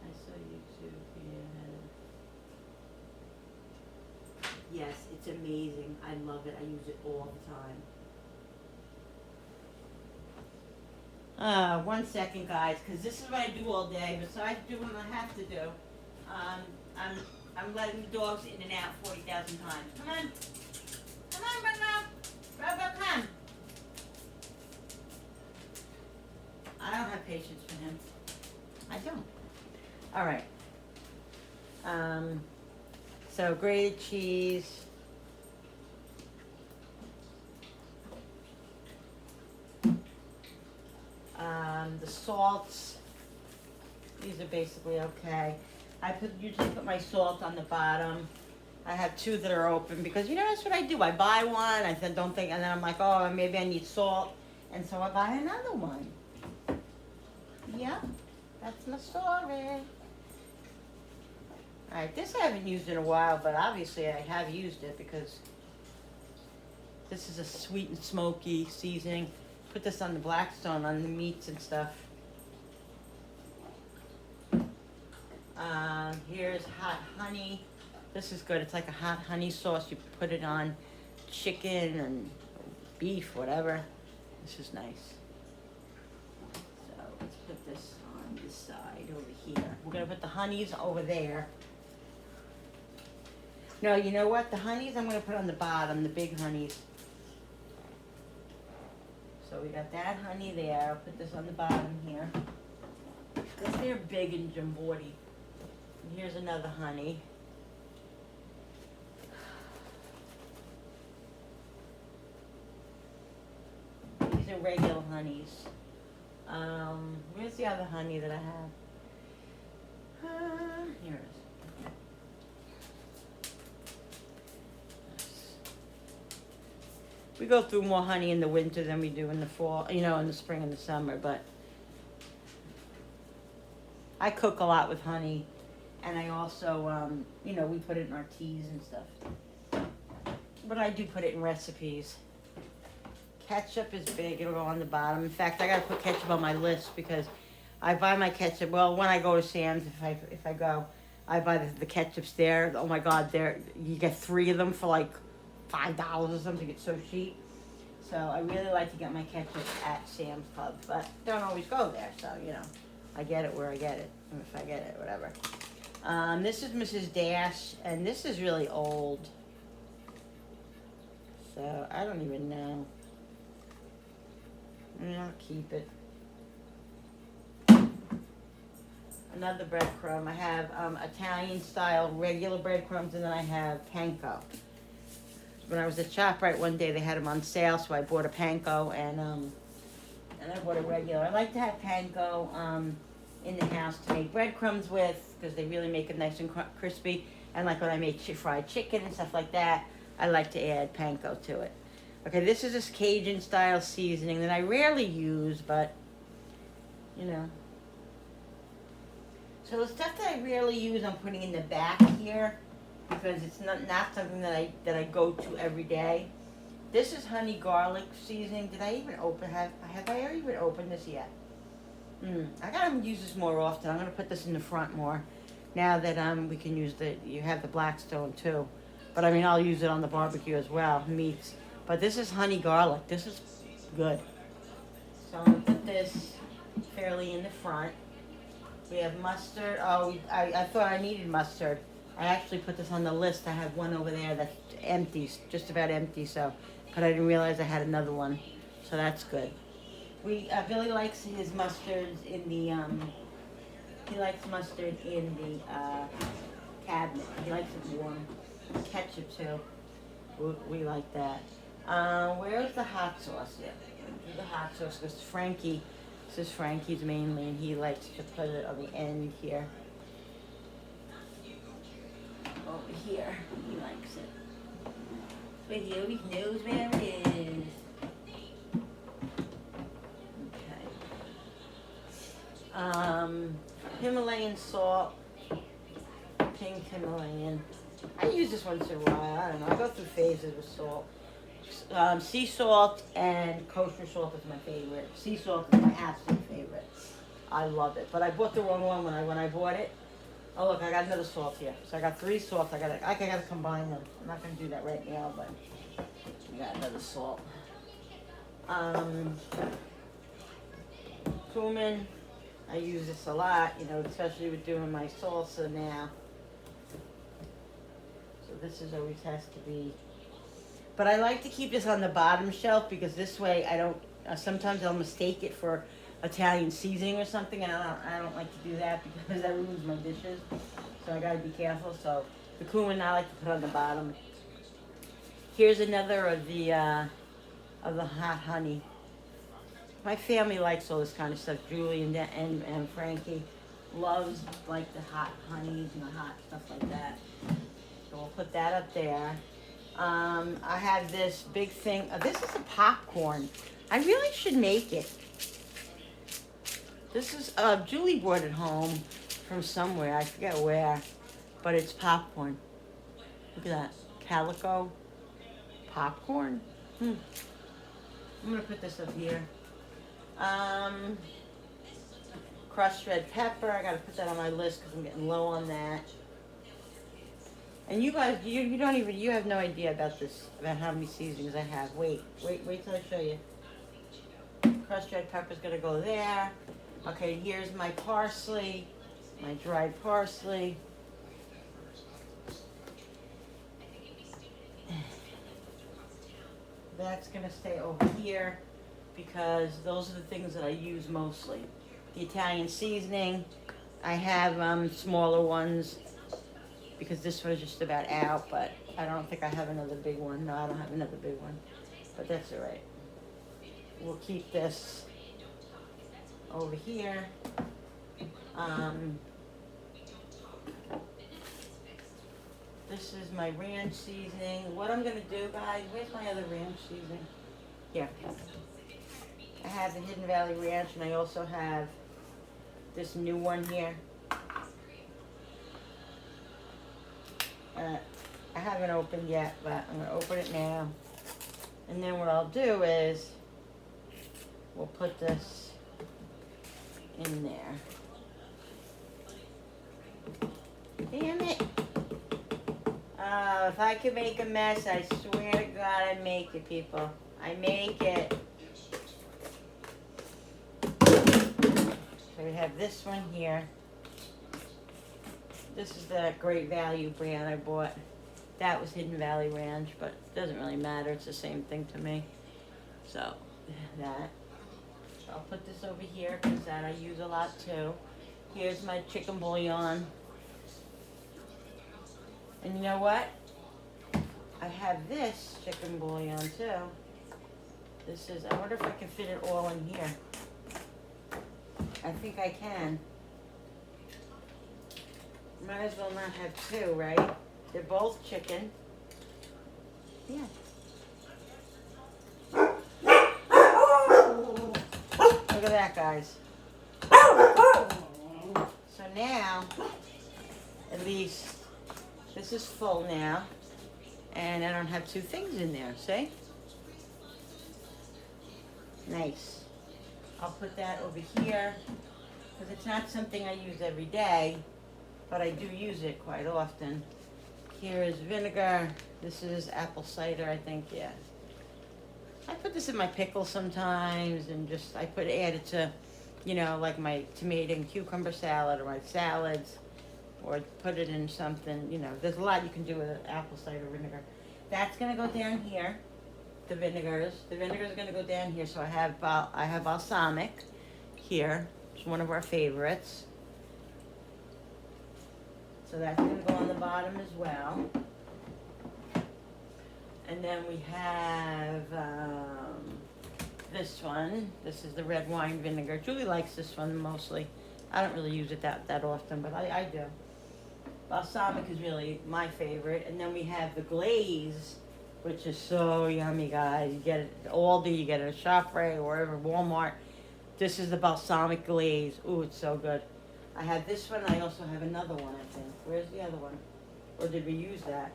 S1: I saw YouTube, yeah. Yes, it's amazing. I love it. I use it all the time. 1 second, guys, because this is what I do all day. Besides doing what I have to do, I'm letting the dogs in and out 40,000 times. Come on. Come on, Bruno. Robo, come. I don't have patience for him. I don't. All right. So grated cheese. The salts. These are basically okay. I usually put my salt on the bottom. I have two that are open because, you know, that's what I do. I buy one, I then don't think, and then I'm like, oh, maybe I need salt. And so I buy another one. Yep, that's my story. Alright, this I haven't used in a while, but obviously I have used it because this is a sweet and smoky seasoning. Put this on the Blackstone, on the meats and stuff. Here's hot honey. This is good. It's like a hot honey sauce. You put it on chicken and beef, whatever. This is nice. So let's put this on this side over here. We're going to put the honeys over there. No, you know what? The honeys I'm going to put on the bottom, the big honeys. So we got that honey there. I'll put this on the bottom here. Because they're big and Jimboree. And here's another honey. These are regular honeys. Where's the other honey that I have? Here it is. We go through more honey in the winter than we do in the fall, you know, in the spring and the summer, but I cook a lot with honey, and I also, you know, we put it in our teas and stuff. But I do put it in recipes. Ketchup is big, it'll go on the bottom. In fact, I gotta put ketchup on my list because I buy my ketchup, well, when I go to Sam's, if I go, I buy the ketchups there. Oh my God, you get 3 of them for like $5 or something, it's so cheap. So I really like to get my ketchup at Sam's Club, but don't always go there, so you know, I get it where I get it, if I get it, whatever. This is Mrs. Dash, and this is really old. So I don't even know. I'll keep it. Another breadcrumb. I have Italian style regular breadcrumbs, and then I have panko. When I was at ShopRite one day, they had them on sale, so I bought a panko and I bought a regular. I like to have panko in the house to make breadcrumbs with because they really make it nice and crispy. And like when I make fried chicken and stuff like that, I like to add panko to it. Okay, this is this Cajun style seasoning that I rarely use, but you know. So the stuff that I rarely use, I'm putting in the back here because it's not something that I go to every day. This is honey garlic seasoning. Did I even have I ever even opened this yet? I gotta use this more often. I'm gonna put this in the front more now that we can use you have the Blackstone too. But I mean, I'll use it on the barbecue as well, meats. But this is honey garlic. This is good. So I'm gonna put this fairly in the front. We have mustard. Oh, I thought I needed mustard. I actually put this on the list. I have one over there that's empty, just about empty. So, but I didn't realize I had another one. So that's good. Billy likes his mustards in the he likes mustard in the cabinet. He likes it warm. Ketchup too. We like that. Where's the hot sauce? Yeah, the hot sauce because Frankie. This is Frankie's mainly, and he likes to put it on the end here. Over here, he likes it. But he always knows where it is. Okay. Himalayan salt, pink Himalayan. I use this once in a while. I don't know. I go through phases with salt. Sea salt and kosher salt is my favorite. Sea salt is my absolute favorite. I love it. But I bought the wrong one when I bought it. Oh look, I got another salt here. So I got 3 salts. I gotta combine them. I'm not gonna do that right now, but I got another salt. Cumin. I use this a lot, you know, especially with doing my salsa now. So this is always has to be. But I like to keep this on the bottom shelf because this way I don't. Sometimes I'll mistake it for Italian seasoning or something, and I don't like to do that because that ruins my dishes. So I gotta be careful. So the cumin I like to put on the bottom. Here's another of the hot honey. My family likes all this kind of stuff. Julie and Frankie loves like the hot honeys and the hot stuff like that. So we'll put that up there. I have this big thing. This is a popcorn. I really should make it. This is Julie brought it home from somewhere. I forget where, but it's popcorn. Look at that, calico popcorn. I'm gonna put this up here. Crushed red pepper. I gotta put that on my list because I'm getting low on that. And you guys, you don't even, you have no idea about this, about how many seasonings I have. Wait till I show you. Crushed red pepper's gonna go there. Okay, here's my parsley, my dried parsley. That's gonna stay over here because those are the things that I use mostly. The Italian seasoning, I have smaller ones because this one is just about out, but I don't think I have another big one. No, I don't have another big one, but that's all right. We'll keep this over here. This is my ranch seasoning. What I'm gonna do, guys, where's my other ranch seasoning? Here. I have the Hidden Valley Ranch, and I also have this new one here. I haven't opened yet, but I'm gonna open it now. And then what I'll do is, we'll put this in there. Damn it. If I could make a mess, I swear to God I make it, people. I make it. So we have this one here. This is the Great Value brand I bought. That was Hidden Valley Ranch, but it doesn't really matter. It's the same thing to me. So, that. So I'll put this over here because that I use a lot too. Here's my chicken bouillon. And you know what? I have this chicken bouillon too. This is, I wonder if I can fit it all in here. I think I can. Might as well not have two, right? They're both chicken. Yeah. Look at that, guys. So now, at least, this is full now. And I don't have two things in there, see? Nice. I'll put that over here, because it's not something I use every day, but I do use it quite often. Here is vinegar. This is apple cider, I think, yeah. I put this in my pickles sometimes, and just, add it to, you know, like my tomato and cucumber salad or my salads, or put it in something, you know. There's a lot you can do with apple cider vinegar. That's gonna go down here, the vinegars. The vinegar's gonna go down here, so I have balsamic here. It's one of our favorites. So that's gonna go on the bottom as well. And then we have this one. This is the red wine vinegar. Julie likes this one mostly. I don't really use it that often, but I do. Balsamic is really my favorite. And then we have the glaze, which is so yummy, guys. You get it at Aldi, you get it at ShopRite, or wherever, Walmart. This is the balsamic glaze. Ooh, it's so good. I have this one. I also have another one, I think. Where's the other one? Or did we use that?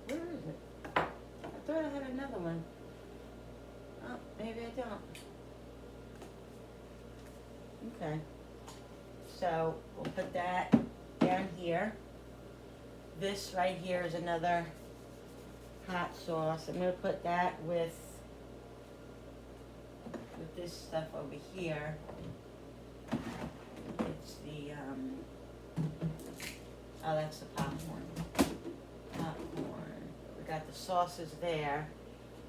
S1: Where is it? I thought I had another one. Oh, maybe I don't. Okay. So we'll put that down here. This right here is another hot sauce. I'm going to put that with this stuff over here. It's the, oh, that's the popcorn. Popcorn. We got the sauces there.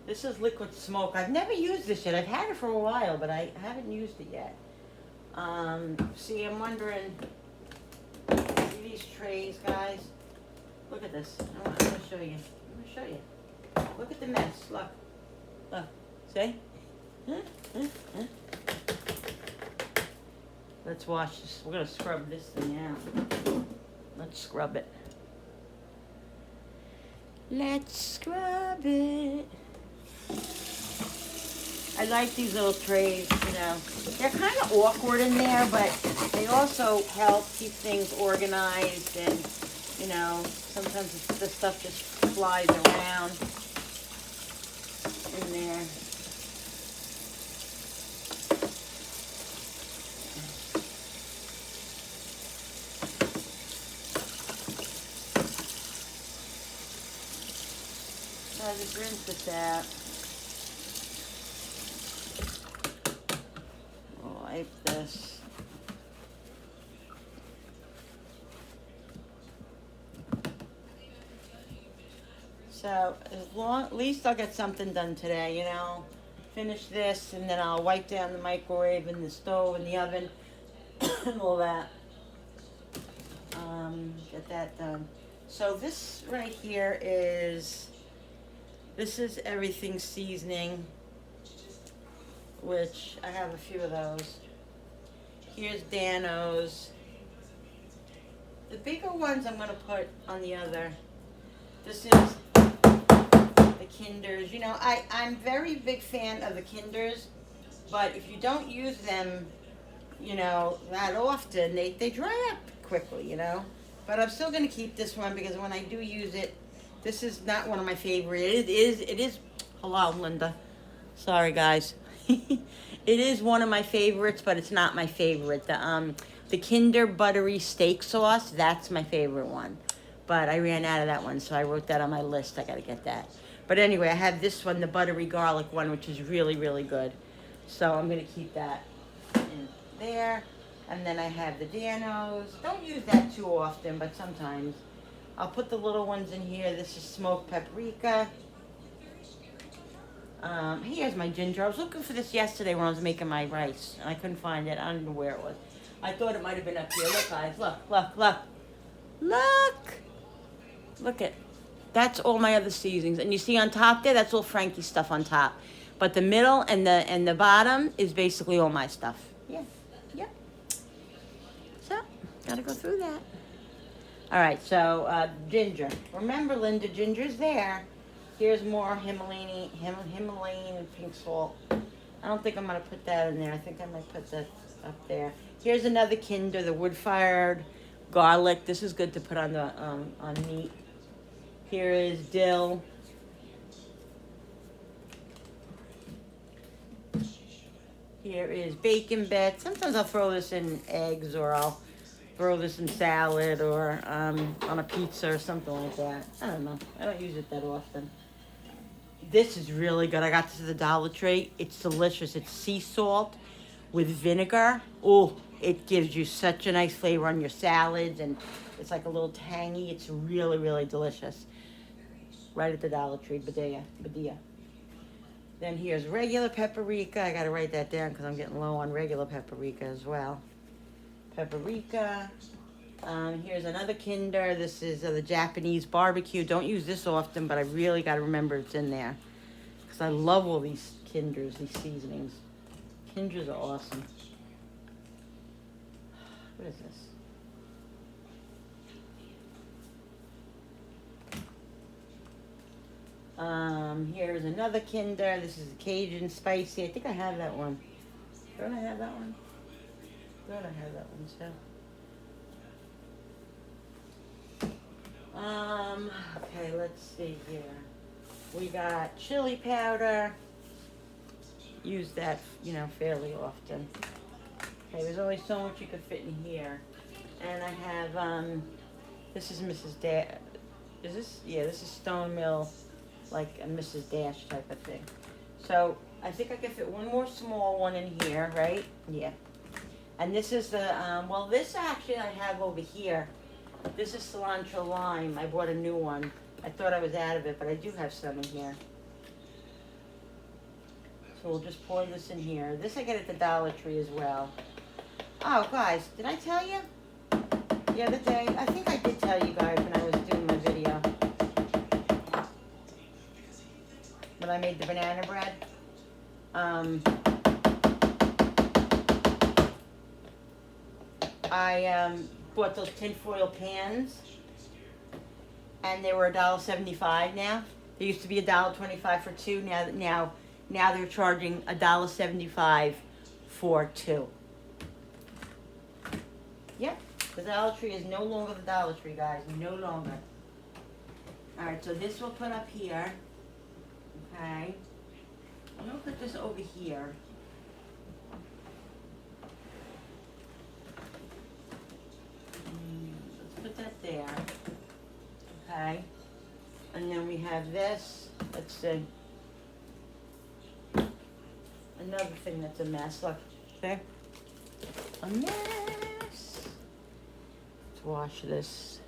S1: This is liquid smoke. I've never used this yet. I've had it for a while, but I haven't used it yet. See, I'm wondering, see these trays, guys? Look at this. I'm going to show you. I'm going to show you. Look at the mess. Look. Look. See? Let's wash this. We're going to scrub this thing out. Let's scrub it. Let's scrub it. I like these little trays, you know. They're kind of awkward in there, but they also help keep things organized, and, you know, sometimes the stuff just flies around in there. I'll just rinse this out. Wipe this. So at least I'll get something done today, you know. Finish this, and then I'll wipe down the microwave and the stove and the oven and all that. Get that done. So this right here is, this is everything seasoning, which I have a few of those. Here's Dano's. The bigger ones I'm gonna put on the other. This is the Kinders. You know, I'm very big fan of the Kinders, but if you don't use them, you know, that often, they dry up quickly, you know. But I'm still gonna keep this one because when I do use it, this is not one of my favorite. It is. Hello, Linda. Sorry, guys. It is one of my favorites, but it's not my favorite. The Kinder Buttery Steak Sauce, that's my favorite one. But I ran out of that one, so I wrote that on my list. I gotta get that. But anyway, I have this one, the buttery garlic one, which is really, really good. So I'm gonna keep that in there. And then I have the Danos. Don't use that too often, but sometimes. I'll put the little ones in here. This is smoked paprika. Here's my ginger. I was looking for this yesterday when I was making my rice, and I couldn't find it. I don't know where it was. I thought it might have been up here. Look, guys. Look, look, look. Look! Look at. That's all my other seasonings. And you see on top there, that's all Frankie's stuff on top. But the middle and the bottom is basically all my stuff. Yeah. Yep. So, gotta go through that. All right, so ginger. Remember, Linda, ginger's there. Here's more Himalayan pink salt. I don't think I'm gonna put that in there. I think I might put that up there. Here's another Kinder, the wood-fired garlic. This is good to put on the on meat. Here is dill. Here is bacon bits. Sometimes I'll throw this in eggs, or I'll throw this in salad, or on a pizza or something like that. I don't know. I don't use it that often. This is really good. I got this at the Dollar Tree. It's delicious. It's sea salt with vinegar. Oh, it gives you such a nice flavor on your salads, and it's like a little tangy. It's really, really delicious. Right at the Dollar Tree, Badia. Then here's regular paprika. I gotta write that down because I'm getting low on regular paprika as well. Paprika. Here's another Kinder. This is the Japanese barbecue. Don't use this often, but I really got to remember it's in there. Because I love all these Kinders, these seasonings. Kinders are awesome. What is this? Here's another Kinder. This is Cajun Spicy. I think I have that one. Don't I have that one? Don't I have that one too? Okay, let's see here. We got chili powder. Use that, you know, fairly often. Okay, there's only so much you can fit in here. And I have, this is Mrs. Dash. Is this? Yeah, this is Stone Mill, like a Mrs. Dash type of thing. So, I think I can fit one more small one in here, right? Yeah. And this is the, well, this actually I have over here. This is cilantro lime. I bought a new one. I thought I was out of it, but I do have some in here. So we'll just pour this in here. This I get at the Dollar Tree as well. Oh, guys, did I tell you the other day? I think I did tell you guys when I was doing my video. When I made the banana bread. I bought those tinfoil pans, and they were $1.75 now. They used to be $1.25 for two. Now they're charging $1.75 for two. Yep, the Dollar Tree is no longer the Dollar Tree, guys. No longer. All right, so this we'll put up here. Okay, I'm gonna put this over here. Put that there, okay, and then we have this, let's see, another thing that's a mess, look, okay, a mess, let's wash this,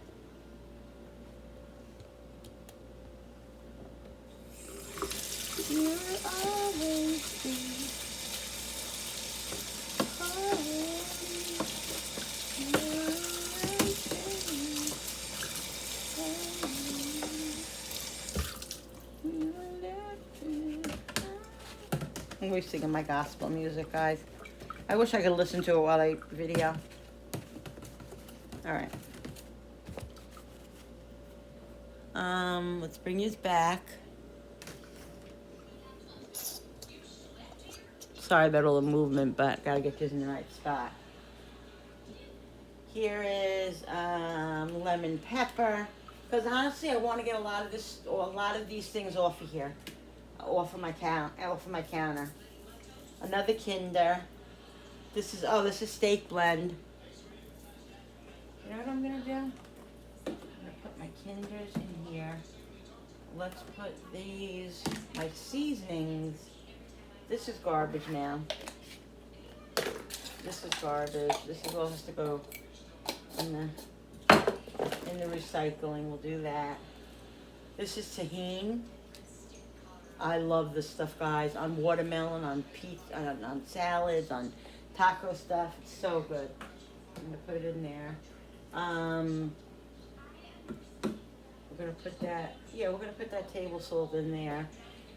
S1: you'll always be, I'm always singing my gospel music, guys. I wish I could listen to it while I video. All right. Let's bring this back. Sorry about all the movement, but gotta get this in the right spot. Here is lemon pepper. Because honestly, I want to get a lot of this, or a lot of these things off of here, off of my counter. Another Kinder. This is steak blend. You know what I'm gonna do? I'm gonna put my Kinders in here. Let's put these, my seasonings. This is garbage now. This is garbage. This is all has to go in the recycling. We'll do that. This is tahini. I love this stuff, guys. On watermelon, on pizza, on salads, on taco stuff. It's so good. I'm gonna put it in there. We're gonna put that. Yeah, we're gonna put that table salt in there.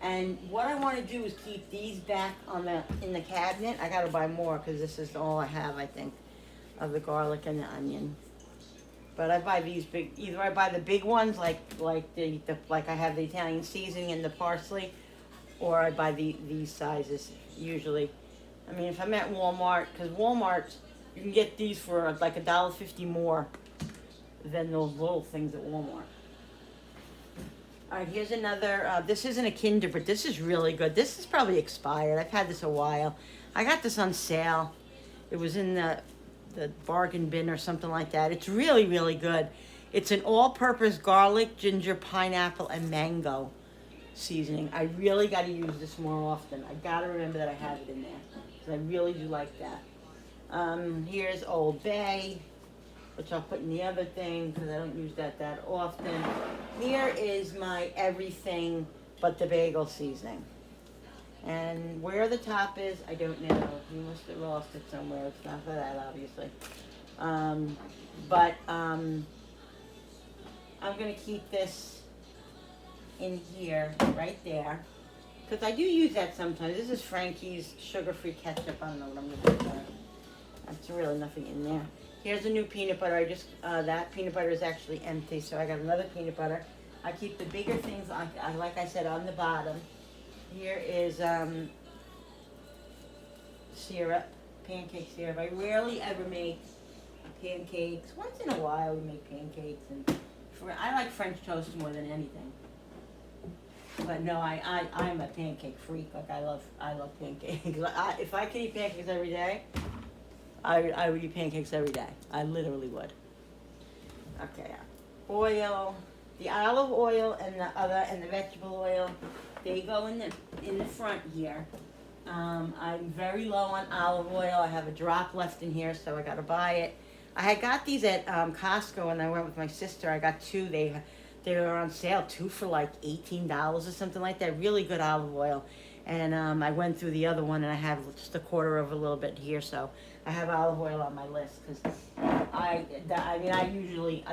S1: And what I want to do is keep these back in the cabinet. I gotta buy more because this is all I have, I think, of the garlic and the onion. But I buy these big. Either I buy the big ones, like I have the Italian seasoning and the parsley, or I buy these sizes usually. I mean, if I'm at Walmart, because Walmart, you can get these for like $1.50 more than those little things at Walmart. All right, here's another. This isn't a Kinder, but this is really good. This is probably expired. I've had this a while. I got this on sale. It was in the bargain bin or something like that. It's really, really good. It's an all-purpose garlic, ginger, pineapple, and mango seasoning. I really got to use this more often. I got to remember that I have it in there because I really do like that. Here's Old Bay, which I'll put in the other thing because I don't use that often. Here is my everything but the bagel seasoning. And where the top is, I don't know. You must have lost it somewhere. It's not for that, obviously. I'm going to keep this in here, right there. Because I do use that sometimes. This is Frankie's sugar-free ketchup. I don't know what I'm going to do with that. That's really nothing in there. Here's a new peanut butter. That peanut butter is actually empty, so I got another peanut butter. I keep the bigger things, like I said, on the bottom. Here is syrup, pancake syrup. I rarely ever make pancakes. Once in a while we make pancakes, and I like French toast more than anything. But no, I'm a pancake freak. Like I love pancakes. If I could eat pancakes every day, I would eat pancakes every day. I literally would. Okay, oil, the olive oil and the vegetable oil. They go in the front here. I'm very low on olive oil. I have a drop left in here, so I got to buy it. I had got these at Costco, and I went with my sister. I got two. They were on sale, two for like $18 or something like that. Really good olive oil. And I went through the other one, and I have just a quarter of a little bit here, so I have olive oil on my list because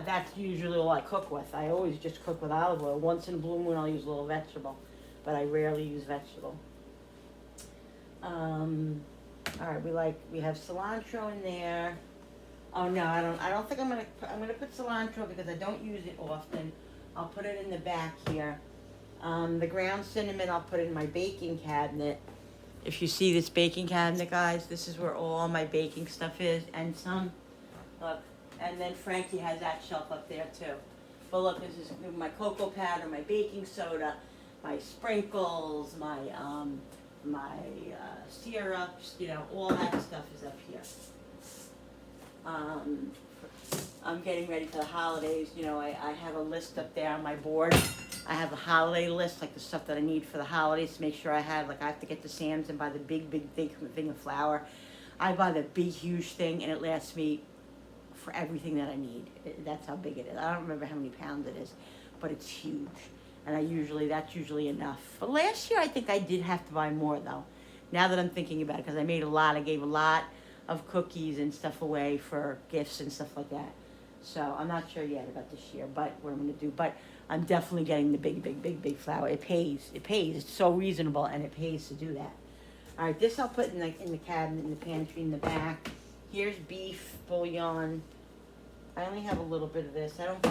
S1: that's usually all I cook with. I always just cook with olive oil. Once in a blue moon, I'll use a little vegetable, but I rarely use vegetable. All right, we have cilantro in there. Oh no, I don't think I'm gonna put cilantro because I don't use it often. I'll put it in the back here. The ground cinnamon I'll put in my baking cabinet. If you see this baking cabinet, guys, this is where all my baking stuff is, and look, and then Frankie has that shelf up there too. But look, this is my cocoa powder, my baking soda, my sprinkles, my syrups, all that stuff is up here. I'm getting ready for the holidays. I have a list up there on my board. I have a holiday list, like the stuff that I need for the holidays to make sure I have. Like I have to get to Sam's and buy the big thing of flour. I buy the big, huge thing, and it lasts me for everything that I need. That's how big it is. I don't remember how many pounds it is, but it's huge. And that's usually enough. But last year, I think I did have to buy more, though. Now that I'm thinking about it, because I made a lot. I gave a lot of cookies and stuff away for gifts and stuff like that. So I'm not sure yet about this year, but what I'm going to do. But I'm definitely getting the big flour. It pays. It's so reasonable, and it pays to do that. All right, this I'll put in the cabinet, in the pantry, in the back. Here's beef bouillon. I only have a little bit of this. I don't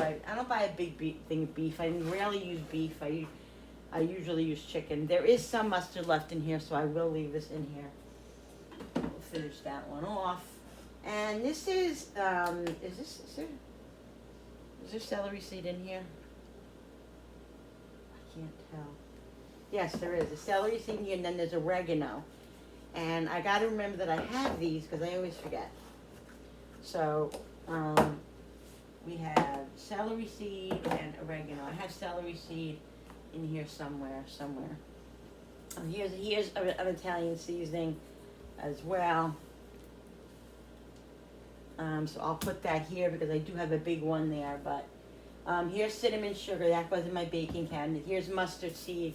S1: buy a big thing of beef. I rarely use beef. I usually use chicken. There is some mustard left in here, so I will leave this in here. We'll finish that one off. And this is there celery seed in here? I can't tell. Yes, there is a celery seed in here, and then there's oregano. And I got to remember that I have these because I always forget. So we have celery seed and oregano. I have celery seed in here somewhere. Here's an Italian seasoning as well. So I'll put that here because I do have a big one there. But here's cinnamon sugar. That goes in my baking cabinet. Here's mustard seed,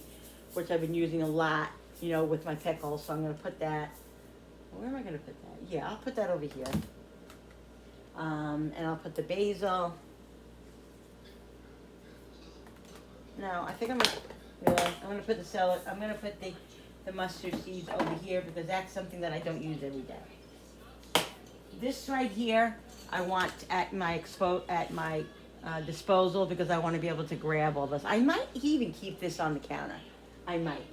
S1: which I've been using a lot, you know, with my pickles. So I'm going to put that. Where am I going to put that? Yeah, I'll put that over here. And I'll put the basil. No, I think I'm gonna put the celery. I'm gonna put the mustard seeds over here because that's something that I don't use every day. This right here, I want at my disposal because I want to be able to grab all this. I might even keep this on the counter. I might.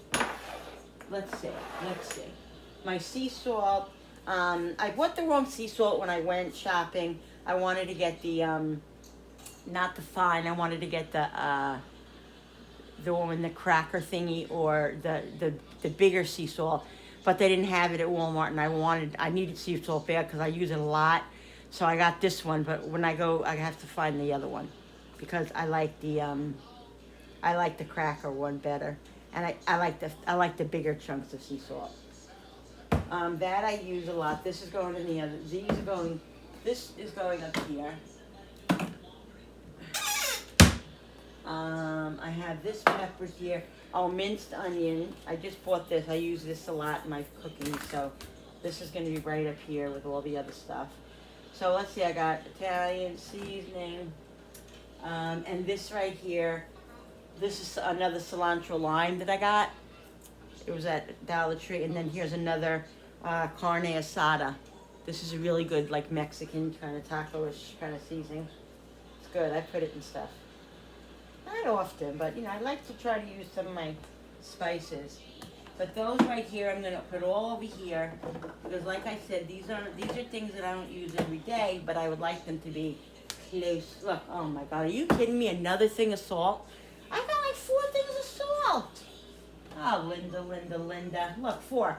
S1: Let's see. My sea salt. I bought the wrong sea salt when I went shopping. I wanted to get the not the fine. I wanted to get the one with the cracker thingy or the bigger sea salt, but they didn't have it at Walmart, and I needed sea salt bad because I use it a lot. So I got this one, but when I go, I have to find the other one because I like the cracker one better, and I like the bigger chunks of sea salt. That I use a lot. This is going in the other. This is going up here. I have this pepper here. Oh, minced onion. I just bought this. I use this a lot in my cooking, so this is going to be right up here with all the other stuff. So let's see. I got Italian seasoning, and this right here. This is another cilantro lime that I got. It was at Dollar Tree, and then here's another carne asada. This is a really good, like Mexican kind of taco-ish kind of seasoning. It's good. I put it in stuff. Not often, but you know, I like to try to use some of my spices. But those right here, I'm gonna put all over here because, like I said, these are things that I don't use every day, but I would like them to be close. Look, oh my God, are you kidding me? Another thing of salt? I got like 4 things of salt. Oh, Linda. Look, 4.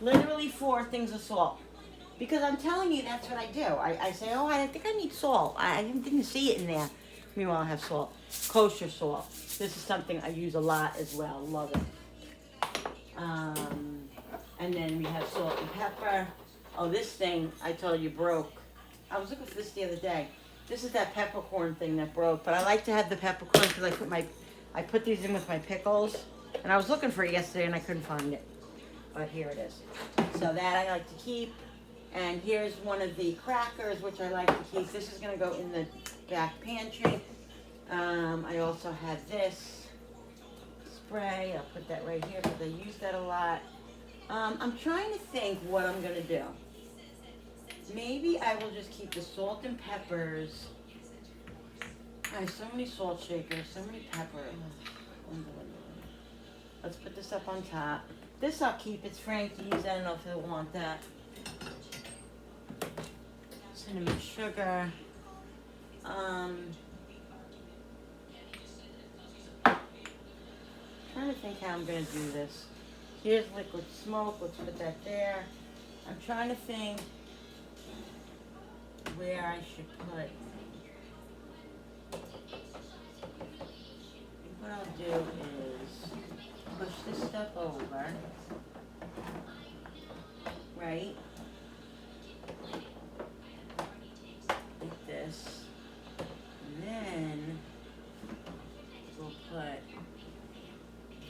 S1: Literally 4 things of salt. Because I'm telling you, that's what I do. I say, oh, I think I need salt. I didn't see it in there. Meanwhile, I have salt. Kosher salt. This is something I use a lot as well. Love it. And then we have salt and pepper. Oh, this thing I told you broke. I was looking for this the other day. This is that peppercorn thing that broke. But I like to have the peppercorn because I put these in with my pickles. And I was looking for it yesterday and I couldn't find it. But here it is. So that I like to keep. And here's one of the crackers, which I like to keep. This is going to go in the back pantry. I also have this spray. I'll put that right here because I use that a lot. I'm trying to think what I'm going to do. Maybe I will just keep the salt and peppers. I have so many salt shakers, so many peppers. Let's put this up on top. This I'll keep. It's Frankie's. I don't know if they'll want that. Cinnamon sugar. Trying to think how I'm going to do this. Here's liquid smoke. Let's put that there. I'm trying to think where I should put. What I'll do is push this stuff over. Right? Like this. And then we'll put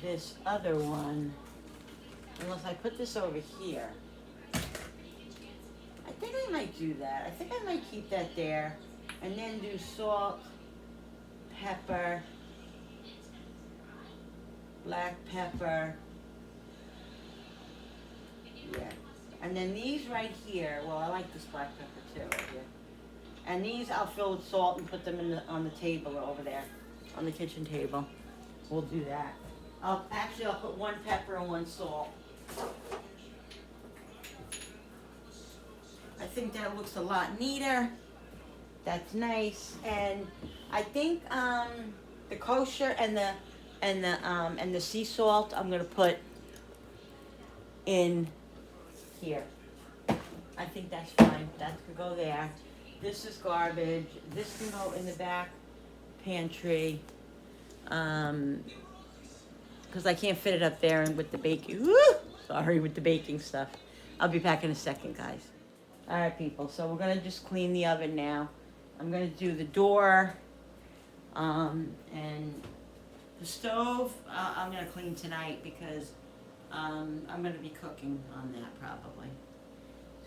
S1: this other one, unless I put this over here. I think I might do that. I think I might keep that there and then do salt, pepper, black pepper. Yeah. And then these right here, well, I like this black pepper too, right here. And these I'll fill with salt and put them on the table over there, on the kitchen table. We'll do that. I'll put 1 pepper and 1 salt. I think that looks a lot neater. That's nice. And I think the kosher and the sea salt I'm gonna put in here. I think that's fine. That could go there. This is garbage. This can go in the back pantry. Because I can't fit it up there and with the baking. Woo! Sorry, with the baking stuff. I'll be back in a second, guys. All right, people. So we're gonna just clean the oven now. I'm gonna do the door, and the stove. I'm gonna clean tonight because I'm gonna be cooking on that probably.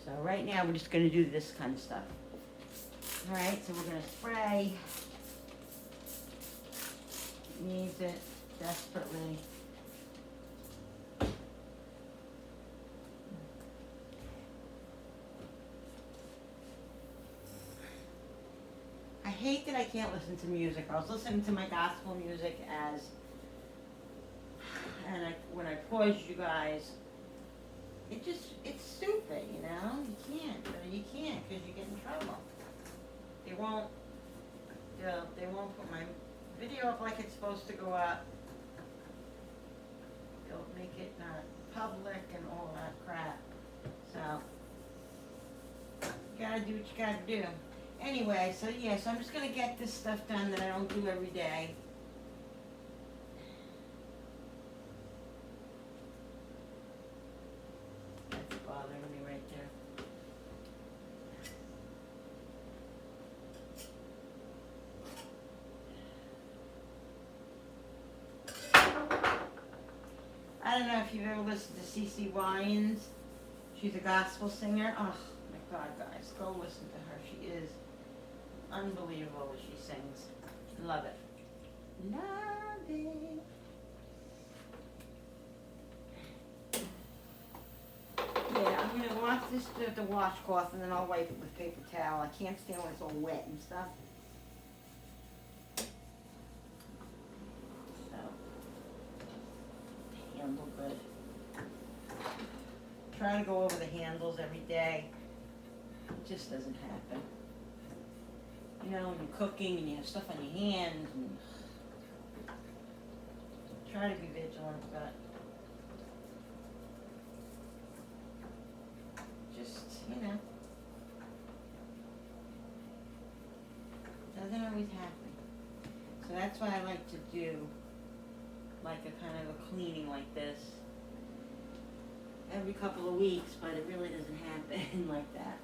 S1: So right now we're just gonna do this kind of stuff. All right. So we're gonna spray. Needs it desperately. I hate that I can't listen to music. I was listening to my gospel music when I paused you guys, it's stupid, you know? You can't because you get in trouble. They won't put my video up like it's supposed to go up. They'll make it not public and all that crap. So, you gotta do what you gotta do. Anyway, so I'm just gonna get this stuff done that I don't do every day. That's bothering me right there. I don't know if you've ever listened to CeCe Winans. She's a gospel singer. Oh my God, guys, go listen to her. She is unbelievable what she sings. Love it. Love it. Yeah, I'm gonna wash this with the washcloth and then I'll wipe it with paper towel. I can't stand when it's all wet and stuff. So, handle good. Try to go over the handles every day. It just doesn't happen. You know, when you're cooking and you have stuff on your hands and try to be vigilant, but just, you know, doesn't always happen. So that's why I like to do like a kind of a cleaning like this every couple of weeks, but it really doesn't happen like that.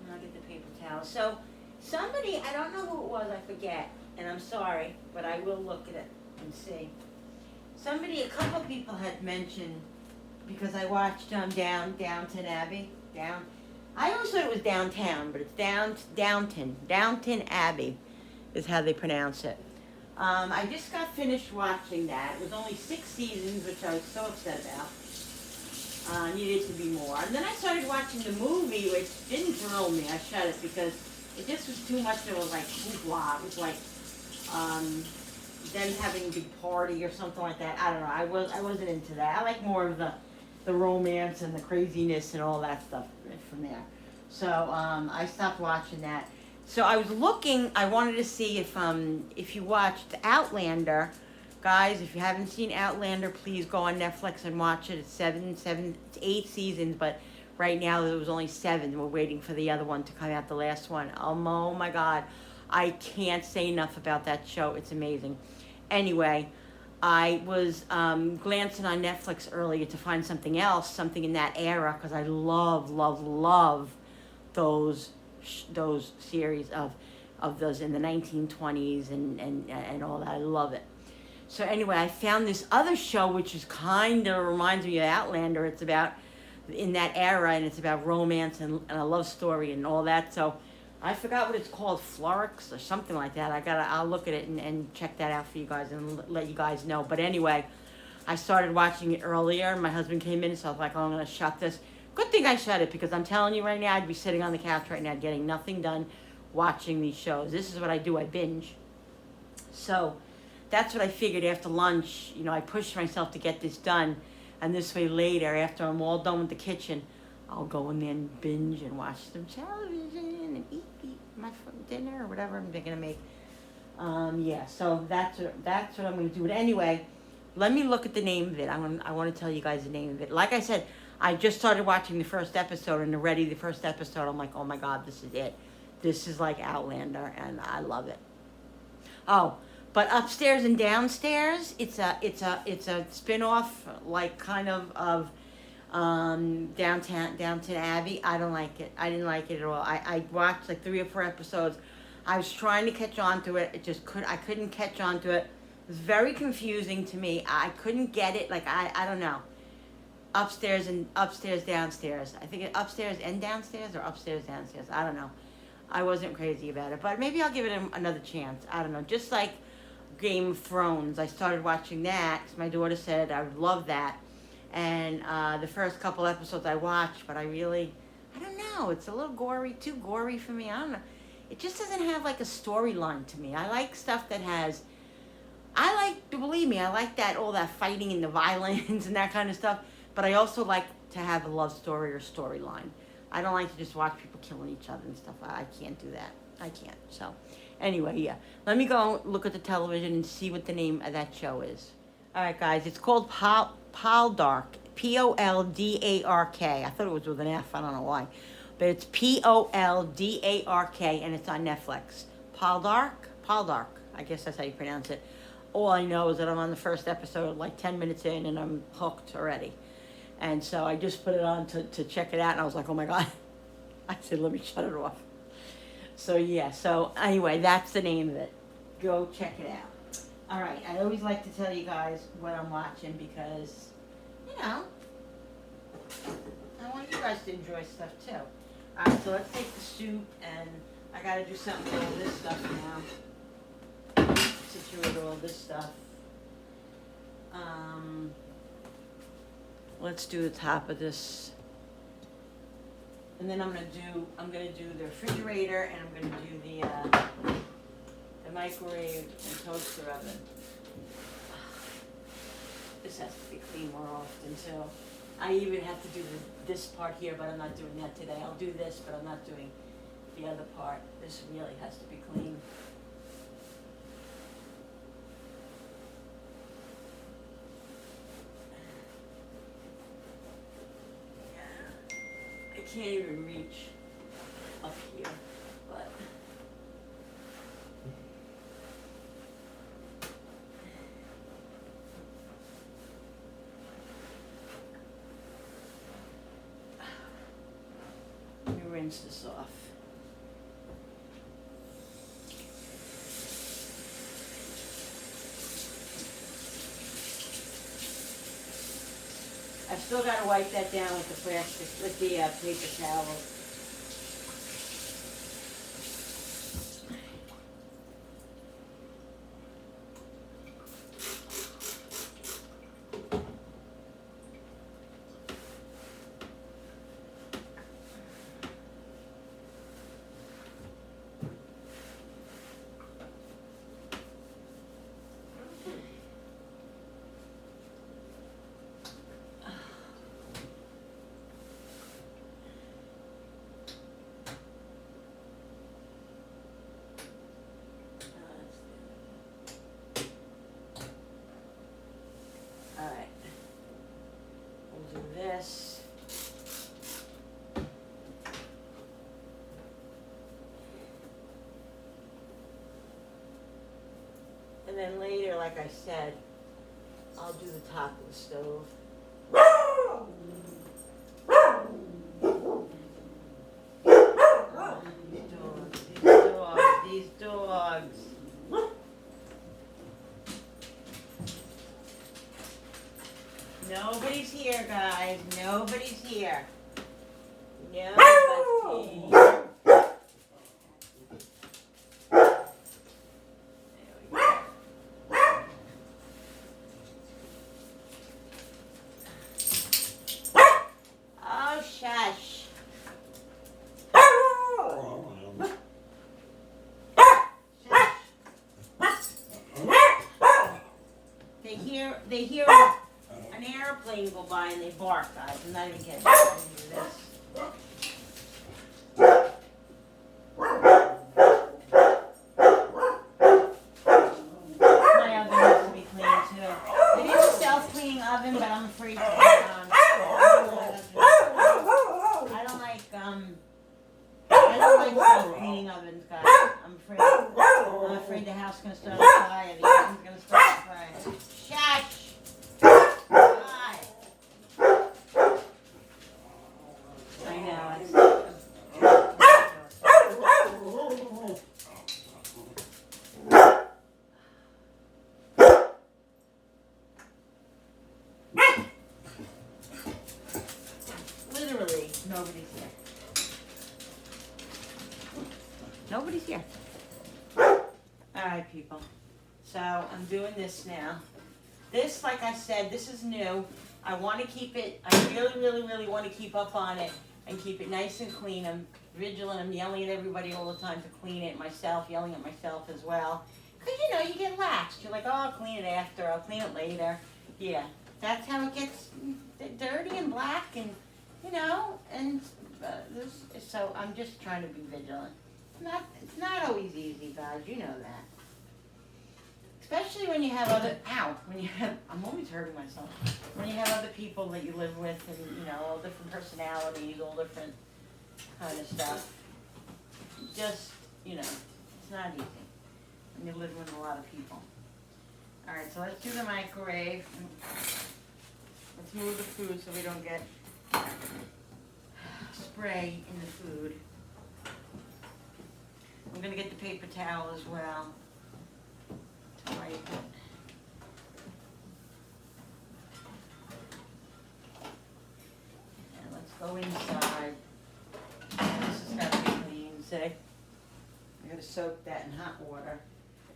S1: I'll get the paper towel. So somebody, I don't know who it was, I forget, and I'm sorry, but I will look at it and see. Somebody, a couple people had mentioned, because I watched Downton Abbey, I always thought it was downtown, but it's Downton Abbey is how they pronounce it. I just got finished watching that. It was only 6 seasons, which I was so upset about. Needed to be more. And then I started watching the movie, which didn't thrill me. I shut it because it just was too much of a like hoopla. It was like them having a big party or something like that. I don't know. I wasn't into that. I like more of the romance and the craziness and all that stuff from there. So I stopped watching that. So I was looking. I wanted to see if you watched Outlander. Guys, if you haven't seen Outlander, please go on Netflix and watch it. It's 8 seasons, but right now there was only 7. We're waiting for the other one to come out, the last one. Oh my God. I can't say enough about that show. It's amazing. Anyway, I was glancing on Netflix earlier to find something else, something in that era, because I love those series of those in the 1920s and all that. I love it. So anyway, I found this other show which is kind of reminds me of Outlander. It's about in that era, and it's about romance and a love story and all that. So I forgot what it's called, Florix or something like that. I'll look at it and check that out for you guys and let you guys know. But anyway, I started watching it earlier. My husband came in, so I was like, oh, I'm gonna shut this. Good thing I shut it, because I'm telling you right now, I'd be sitting on the couch right now getting nothing done watching these shows. This is what I do, I binge. So that's what I figured after lunch. You know, I pushed myself to get this done, and this way later, after I'm all done with the kitchen, I'll go in there and binge and watch some television and eat my dinner or whatever I'm gonna make. Yeah, so that's what I'm gonna do. But anyway, let me look at the name of it. I want to tell you guys the name of it. Like I said, I just started watching the first episode, and already the first episode, I'm like, oh my God, this is it. This is like Outlander, and I love it. Oh, but Upstairs and Downstairs, it's a spin-off, like kind of Downton Abbey. I don't like it. I didn't like it at all. I watched like 3 or 4 episodes. I was trying to catch on to it. I couldn't catch on to it. It was very confusing to me. I couldn't get it. Like, I don't know. Upstairs, downstairs. I think upstairs and downstairs, or upstairs, downstairs. I don't know. I wasn't crazy about it, but maybe I'll give it another chance. I don't know. Just like Game of Thrones, I started watching that 'cause my daughter said I would love that. And the first couple episodes I watched, but I don't know. It's a little too gory for me. I don't know. It just doesn't have like a storyline to me. I like stuff that has, believe me, I like that, all that fighting and the violence and that kind of stuff. But I also like to have a love story or storyline. I don't like to just watch people killing each other and stuff. I can't do that. I can't. So anyway, yeah. Let me go look at the television and see what the name of that show is. All right, guys. It's called Poldark. Poldark. I thought it was with an F. I don't know why. But it's Poldark, and it's on Netflix. Poldark. I guess that's how you pronounce it. All I know is that I'm on the first episode, like 10 minutes in, and I'm hooked already. And so I just put it on to check it out, and I was like, oh my God. I said, let me shut it off. So yeah, so anyway, that's the name of it. Go check it out. All right, I always like to tell you guys what I'm watching because, you know, I want you guys to enjoy stuff too. All right, so let's take the soup, and I got to do something with all this stuff now. Situate all this stuff. Let's do the top of this. And then I'm gonna do the refrigerator, and I'm gonna do the microwave and toaster oven. This has to be cleaned more often too. I even have to do this part here, but I'm not doing that today. I'll do this, but I'm not doing the other part. This really has to be clean. I can't even reach up here, but let me rinse this off. I've still got to wipe that down with the plastic, with the paper towel. This. And then later, like I said, I'll do the top of the stove. These dogs. No, Nobody's here, guys. Nobody's here. Nobody. Oh, shush. They hear an airplane go by and they bark, guys. I'm not even kidding. I can do this. My oven needs to be cleaned too. It is a self-cleaning oven, but I'm afraid to put it on. I don't like self-cleaning ovens, guys. I'm afraid the house is gonna start on fire. The oven's gonna start on fire. Shush! God. I know. Literally, nobody's here. Nobody's here. Alright, people. So, I'm doing this now. This, like I said, this is new. I want to keep it, I really, really, really want to keep up on it and keep it nice and clean. I'm vigilant. I'm yelling at everybody all the time to clean it. Myself, yelling at myself as well. Because, you know, you get laxed. You're like, oh, I'll clean it after. I'll clean it later. Yeah, that's how it gets dirty and black and, you know, and so I'm just trying to be vigilant. It's not always easy, guys. You know that. Especially when you have I'm always hurting myself. When you have other people that you live with and, you know, all different personalities, all different kind of stuff. Just, you know, it's not easy when you live with a lot of people. Alright, so let's do the microwave. Let's move the food so we don't get spray in the food. I'm going to get the paper towel as well. Wipe it. And let's go inside. This has got to be clean, see? I'm going to soak that in hot water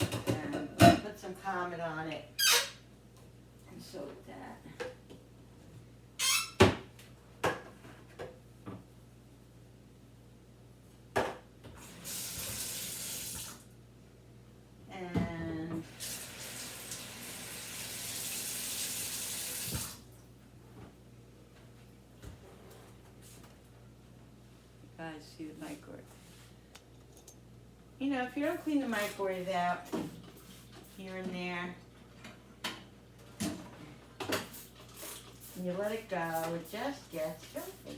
S1: and put some Comet on it and soak that. Guys, see the microwave. You know, if you don't clean the microwave out here and there, and you let it go, it just gets filthy.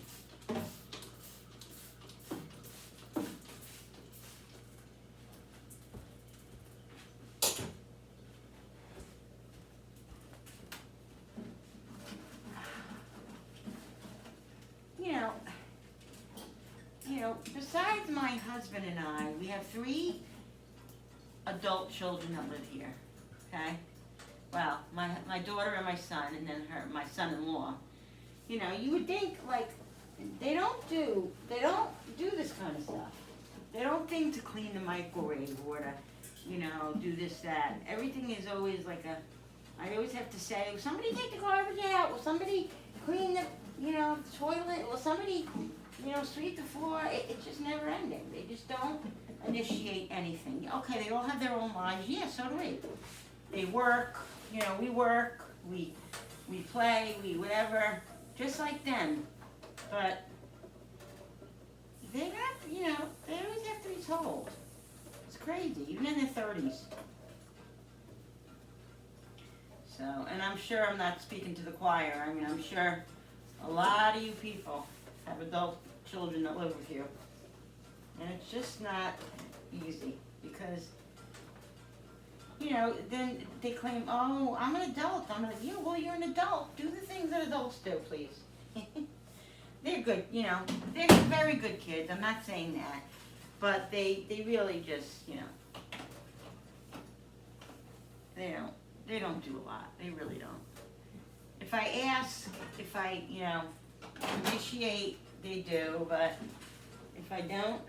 S1: Besides my husband and I, we have 3 adult children that live here, okay? Well, my daughter and my son, and then my son-in-law. You know, you would think, like, they don't do this kind of stuff. They don't think to clean the microwave or to, you know, do this, that. Everything is always like I always have to say, will somebody take the garbage out? Will somebody clean the, you know, the toilet? Will somebody, you know, sweep the floor? It's just never ending. They just don't initiate anything. Okay, they all have their own lives. Yeah, so do we. They work, you know, we work, we play, we whatever, just like them. But they're not, you know, they always have to be told. It's crazy, even in their 30s. So, and I'm sure I'm not speaking to the choir. I mean, I'm sure a lot of you people have adult children that live with you. And it's just not easy because, you know, then they claim, oh, I'm an adult. I'm like, yeah, well, you're an adult. Do the things that adults do, please. They're good, you know, they're very good kids. I'm not saying that. But they really just, you know, they don't do a lot. They really don't. if I ask, if I, you know, initiate, they do, but if I don't,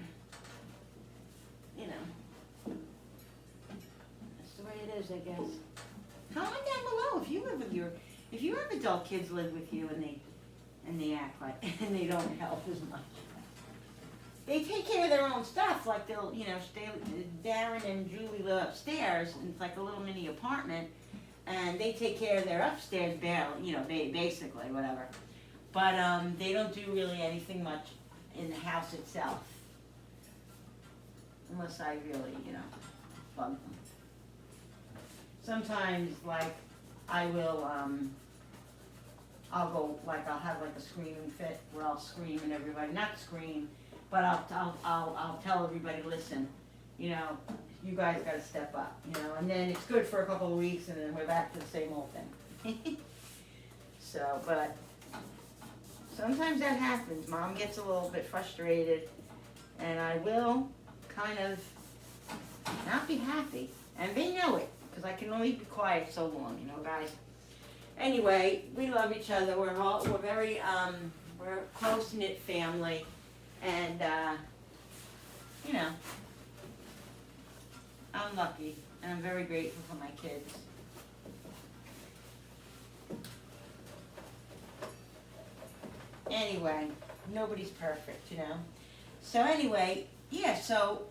S1: you know, that's the way it is, I guess. Comment down below if you live with if you have adult kids live with you and they act like, and they don't help as much. They take care of their own stuff, like they'll, you know, Darren and Julie live upstairs, and it's like a little mini apartment, and they take care of their upstairs barely, you know, basically, whatever. But they don't do really anything much in the house itself, unless I really, you know, bug them. Sometimes, like, I will, I'll go, like, I'll have like a screaming fit where I'll scream and everybody, not scream, but I'll tell everybody, listen, you know, you guys gotta step up, you know, and then it's good for a couple of weeks and then we're back to the same old thing. So, but sometimes that happens. Mom gets a little bit frustrated and I will kind of not be happy. And they know it, because I can only be quiet so long, you know, guys. Anyway, we love each other. We're very, we're a close-knit family. And, you know, I'm lucky, and I'm very grateful for my kids. Anyway, nobody's perfect, you know. So anyway, yeah, so,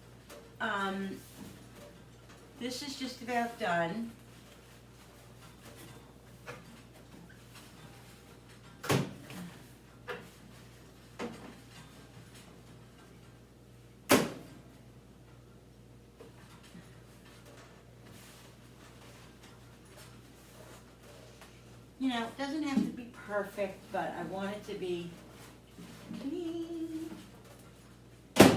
S1: this is just about done. You know, it doesn't have to be perfect, but I want it to be clean. Let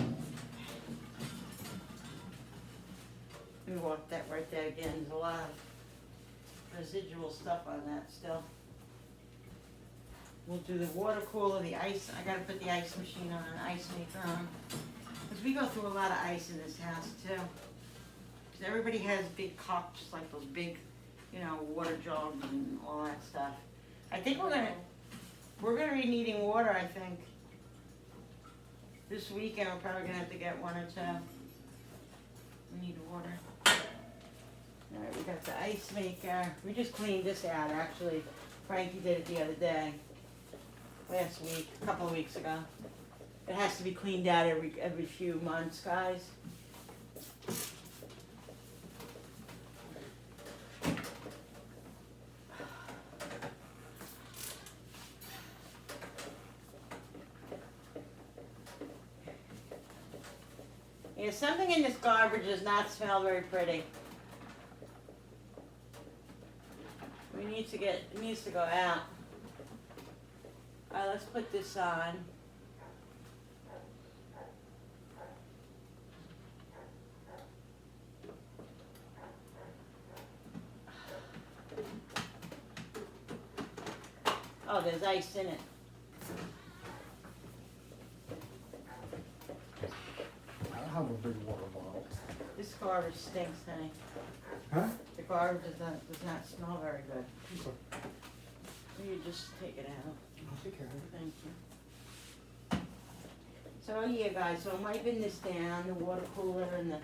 S1: me walk that right there again. There's a lot of residual stuff on that still. We'll do the water cooler, the ice. I gotta put the ice machine on, an ice maker on. Because we go through a lot of ice in this house too. Because everybody has big cups, like those big, you know, water jugs and all that stuff. I think we're gonna be needing water, I think. This weekend we're probably gonna have to get one or two. We need water. Alright, we got the ice maker. We just cleaned this out actually. Frankie did it the other day. Last week, a couple of weeks ago. It has to be cleaned out every few months, guys. Yeah, something in this garbage does not smell very pretty. It needs to go out. Alright, let's put this on. Oh, there's ice in it.
S2: I have a big water bottle.
S1: This garbage stinks, honey.
S2: Huh?
S1: The garbage does not smell very good. You just take it out.
S2: I'll take care of it.
S1: Thank you. So yeah, guys, so I'm wiping this down, the water cooler and the.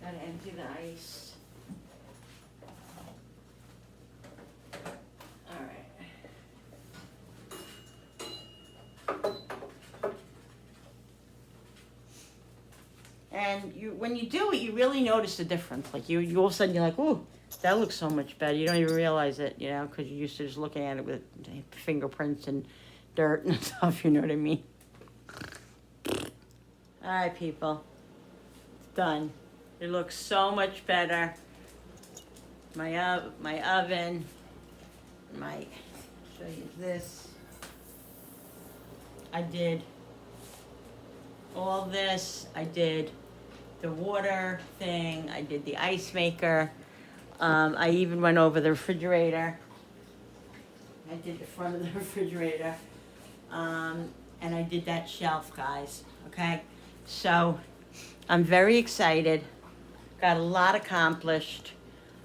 S1: Gotta empty the ice. Alright. And when you do it, you really notice the difference. Like you all of a sudden you're like, ooh, that looks so much better. You don't even realize it, you know, because you're used to just looking at it with fingerprints and dirt and stuff. You know what I mean? All right, people, it's done. It looks so much better. My oven. Show you this. I did all this. I did the water thing. I did the ice maker. I even went over the refrigerator. I did the front of the refrigerator. And I did that shelf, guys. Okay? So, I'm very excited. Got a lot accomplished.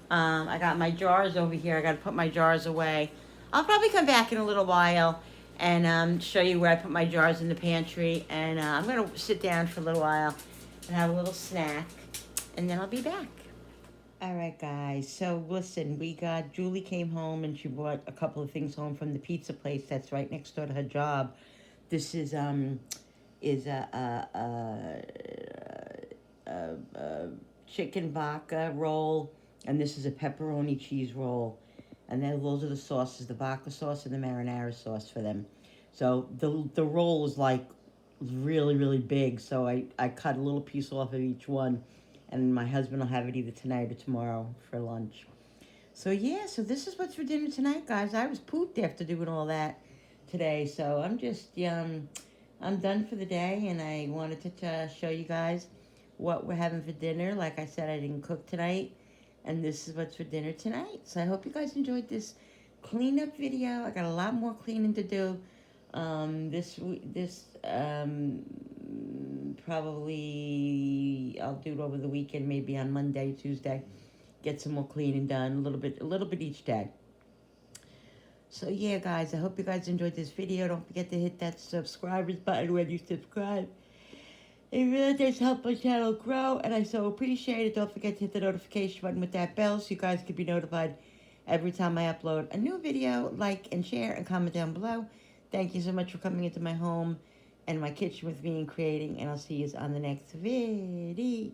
S1: I got my jars over here. I got to put my jars away. I'll probably come back in a little while and show you where I put my jars in the pantry. And I'm going to sit down for a little while and have a little snack. And then I'll be back. All right, guys. So listen, Julie came home and she brought a couple of things home from the pizza place that's right next door to her job. This is a chicken vodka roll, and this is a pepperoni cheese roll. And then those are the sauces, the vodka sauce and the marinara sauce for them. So the roll is like really, really big. So I cut a little piece off of each one. And my husband will have it either tonight or tomorrow for lunch. So yeah, so this is what's for dinner tonight, guys. I was pooped after doing all that today. So I'm just, I'm done for the day. And I wanted to show you guys what we're having for dinner. Like I said, I didn't cook tonight. And this is what's for dinner tonight. So I hope you guys enjoyed this cleanup video. I got a lot more cleaning to do. Probably I'll do it over the weekend, maybe on Monday, Tuesday. Get some more cleaning done, a little bit each day. So yeah, guys, I hope you guys enjoyed this video. Don't forget to hit that subscribers button when you subscribe. It really does help my channel grow, and I so appreciate it. Don't forget to hit the notification button with that bell so you guys can be notified every time I upload a new video. Like and share and comment down below. Thank you so much for coming into my home and my kitchen with me and creating, and I'll see you on the next video.